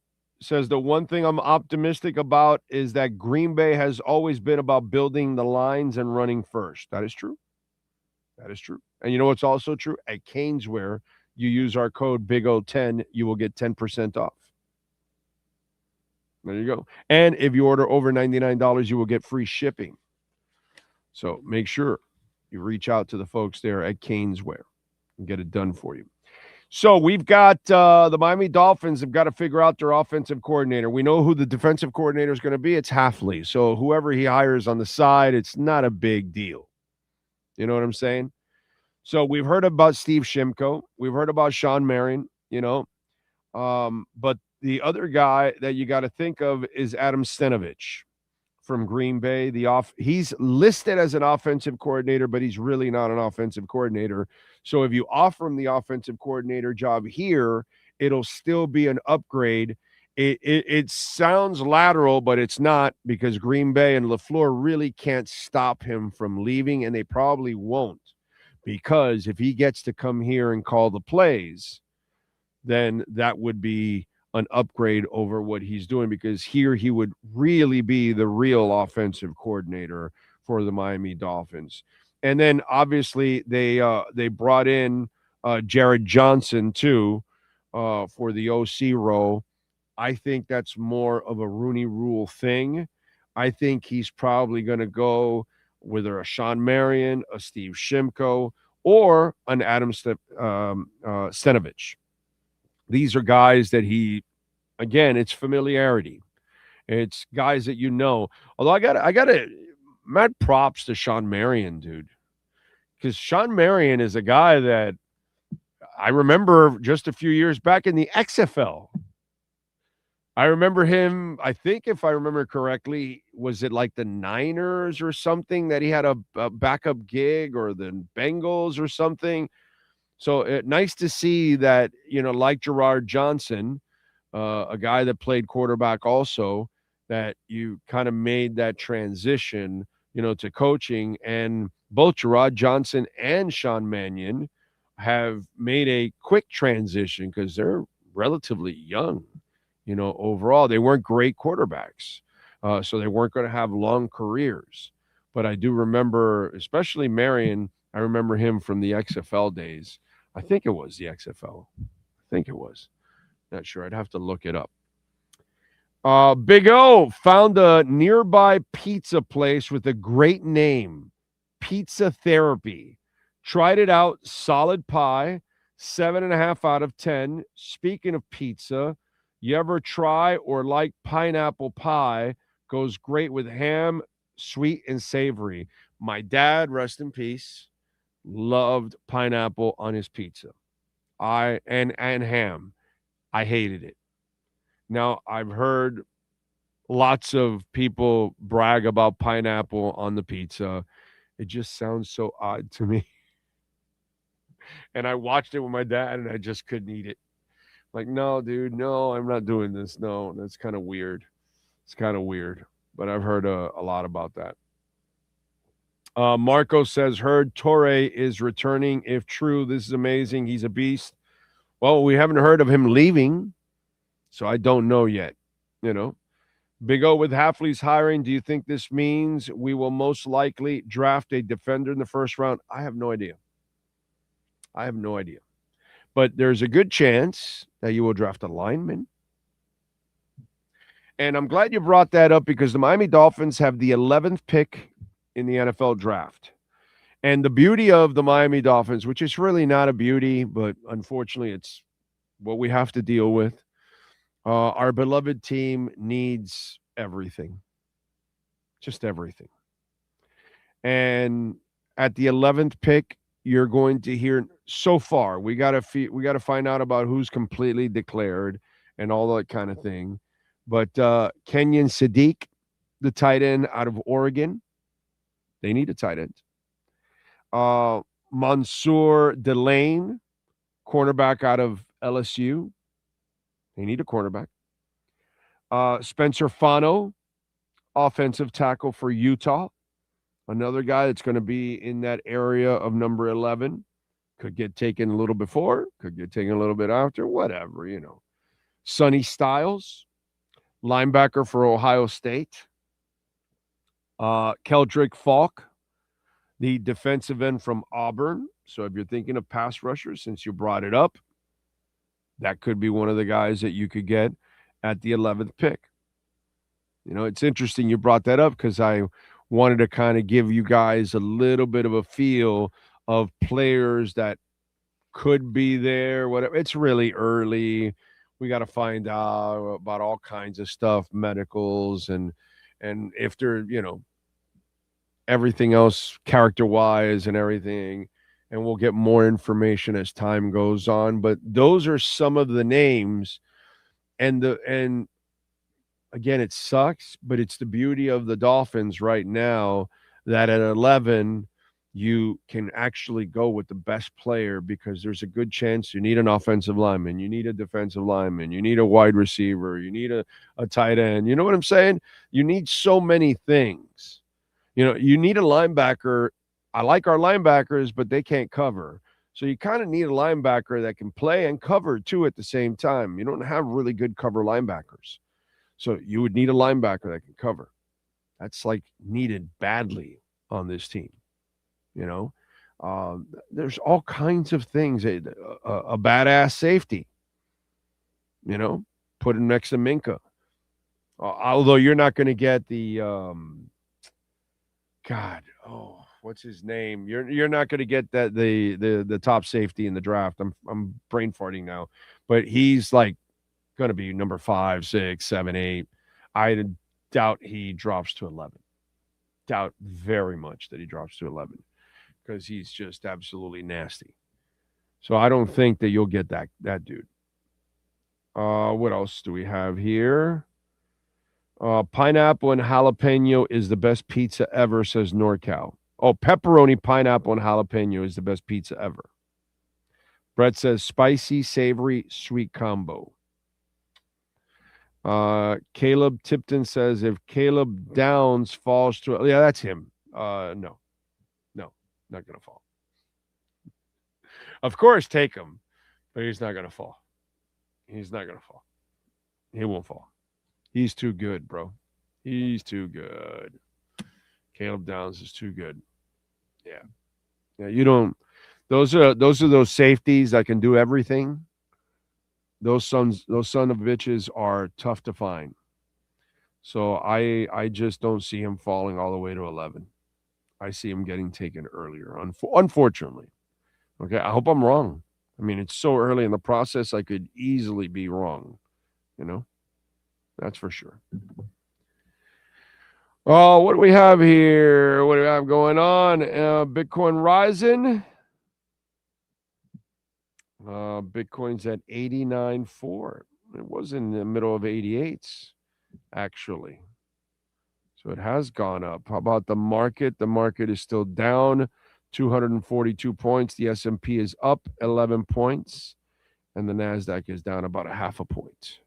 says the one thing I'm optimistic about is that Green Bay has always been about building the lines and running first. That is true. That is true. And you know what's also true? At Caneswear, you use our code BIG010, you will get 10% off. There you go. And if you order over $99, you will get free shipping. So make sure you reach out to the folks there at Caneswear and get it done for you. So we've got the Miami Dolphins have got to figure out their offensive coordinator. We know who the defensive coordinator is going to be. It's Halfley. So whoever he hires on the side, it's not a big deal. You know what I'm saying? So we've heard about Steve Shimko. We've heard about Sean Marion, but the other guy that you got to think of is Adam Stenavich from Green Bay. He's listed as an offensive coordinator, but he's really not an offensive coordinator. So if you offer him the offensive coordinator job here, it'll still be an upgrade. It sounds lateral, but it's not, because Green Bay and LaFleur really can't stop him from leaving, and they probably won't, because if he gets to come here and call the plays, then that would be an upgrade over what he's doing, because here he would really be the real offensive coordinator for the Miami Dolphins. And then obviously they brought in Jared Johnson too for the OC role. I think that's more of a Rooney Rule thing. I think he's probably going to go whether a Sean Marion, a Steve Shimko, or an Adam Stenavich. These are guys that again, it's familiarity. It's guys that you know. Although I got to mad props to Sean Marion, dude. Because Sean Marion is a guy that I remember just a few years back in the XFL. I remember him, I think if I remember correctly, was it like the Niners or something that he had a backup gig, or the Bengals or something? So nice to see that, like Gerard Johnson, a guy that played quarterback also, that you kind of made that transition, to coaching. And both Gerard Johnson and Sean Marion have made a quick transition because they're relatively young, overall. They weren't great quarterbacks, so they weren't going to have long careers. But I do remember, especially Marion, I remember him from the XFL days. I think it was the XFL. I think it was. Not sure. I'd have to look it up. Big O found a nearby pizza place with a great name, Pizza Therapy. Tried it out. Solid pie. 7.5 out of 10. Speaking of pizza, you ever try or like pineapple pie? Goes great with ham, sweet and savory. My dad, rest in peace, loved pineapple on his pizza. And ham. I hated it. Now, I've heard lots of people brag about pineapple on the pizza. It just sounds so odd to me. And I watched it with my dad, and I just couldn't eat it. Like, no, dude, no, I'm not doing this. No, that's kind of weird. It's kind of weird. But I've heard a lot about that. Marco says, heard Torre is returning. If true, this is amazing. He's a beast. Well, we haven't heard of him leaving, so I don't know yet. You know, Big O with Hafley's hiring. Do you think this means we will most likely draft a defender in the first round? I have no idea. But there's a good chance that you will draft a lineman. And I'm glad you brought that up because the Miami Dolphins have the 11th pick in the NFL draft. And the beauty of the Miami Dolphins, which is really not a beauty, but unfortunately it's what we have to deal with. Our beloved team needs everything. Just everything. And at the 11th pick, you're going to hear so far. We got to find out about who's completely declared and all that kind of thing. But Kenyon Sadiq, the tight end out of Oregon, they need a tight end. Mansour Delane, cornerback out of LSU, they need a cornerback. Spencer Fano, offensive tackle for Utah. Another guy that's going to be in that area of number 11. Could get taken a little before, could get taken a little bit after, whatever, you know. Sonny Styles, linebacker for Ohio State. Keldrick Falk, the defensive end from Auburn. So if you're thinking of pass rushers, since you brought it up, that could be one of the guys that you could get at the 11th pick. You know, it's interesting you brought that up because I wanted to kind of give you guys a little bit of a feel of players that could be there, whatever. It's really early. We got to find out about all kinds of stuff, medicals, and if they're, you know, everything else character-wise and everything, and we'll get more information as time goes on. But those are some of the names, and again, it sucks, but it's the beauty of the Dolphins right now that at 11, you can actually go with the best player because there's a good chance you need an offensive lineman, you need a defensive lineman, you need a wide receiver, you need a tight end. You know what I'm saying? You need so many things. You know, you need a linebacker. I like our linebackers, but they can't cover. So you kind of need a linebacker that can play and cover too at the same time. You don't have really good cover linebackers. So you would need a linebacker that can cover. That's like needed badly on this team. You know, there's all kinds of things. A badass safety, you know, put him next to Minka. Although you're not going to get the, what's his name? You're not going to get that the top safety in the draft. I'm brain farting now, but he's like going to be number 5, 6, 7, 8. I doubt he drops to 11. Doubt very much that he drops to 11. Because he's just absolutely nasty. So I don't think that you'll get that dude. What else do we have here? Pineapple and jalapeno is the best pizza ever, says NorCal. Oh, pepperoni, pineapple, and jalapeno is the best pizza ever. Brett says spicy, savory, sweet combo. Caleb Tipton says if Caleb Downs falls to... Yeah, that's him. No. Not going to fall. Of course, take him, but he's not going to fall. He's not going to fall. He won't fall. He's too good, bro. He's too good. Caleb Downs is too good. Yeah. Yeah, you don't. Those are those safeties that can do everything. Those son of bitches are tough to find. So I just don't see him falling all the way to 11. I see him getting taken earlier, unfortunately. Okay, I hope I'm wrong. I mean, it's so early in the process, I could easily be wrong. You know, that's for sure. Oh, what do we have here? What do we have going on? Bitcoin rising. Bitcoin's at 89.4. It was in the middle of 88s. actually. So it has gone up. How about the market? The market is still down 242 points. The S&P is up 11 points. And the NASDAQ is down about a half a point.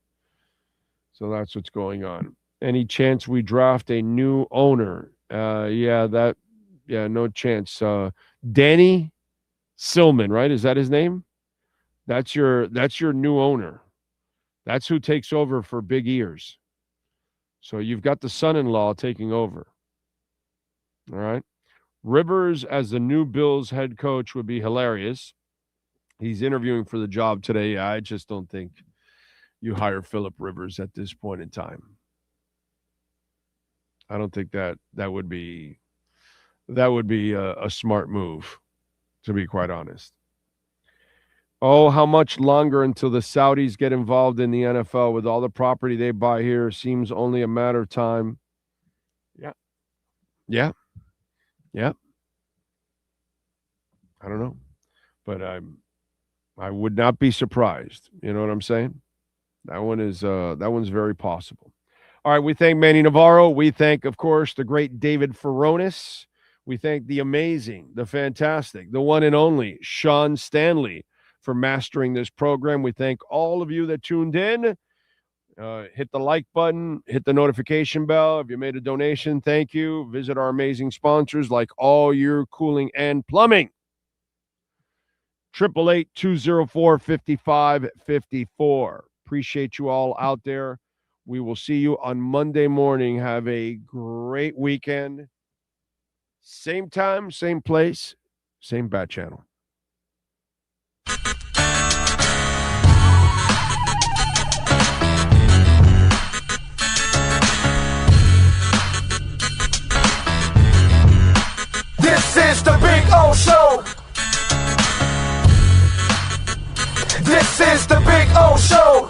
So that's what's going on. Any chance we draft a new owner? No chance. Danny Silman, right? Is that his name? That's your new owner. That's who takes over for Big Ears. So you've got the son-in-law taking over. All right. Rivers as the new Bills head coach would be hilarious. He's interviewing for the job today. I just don't think you hire Phillip Rivers at this point in time. I don't think that would be a smart move, to be quite honest. Oh, how much longer until the Saudis get involved in the NFL with all the property they buy here? Seems only a matter of time. Yeah. I don't know, but I would not be surprised. You know what I'm saying? That one's very possible. All right, we thank Manny Navarro. We thank, of course, the great David Furones. We thank the amazing, the fantastic, the one and only Sean Stanley for mastering this program. We thank all of you that tuned in. Hit the like button, hit the notification bell. If you made a donation, thank you. Visit our amazing sponsors like All Your Cooling and Plumbing. 888-204-5554. Appreciate you all out there. We will see you on Monday morning. Have a great weekend. Same time, same place, same bat channel. This is the Big O Show. This is the Big O Show.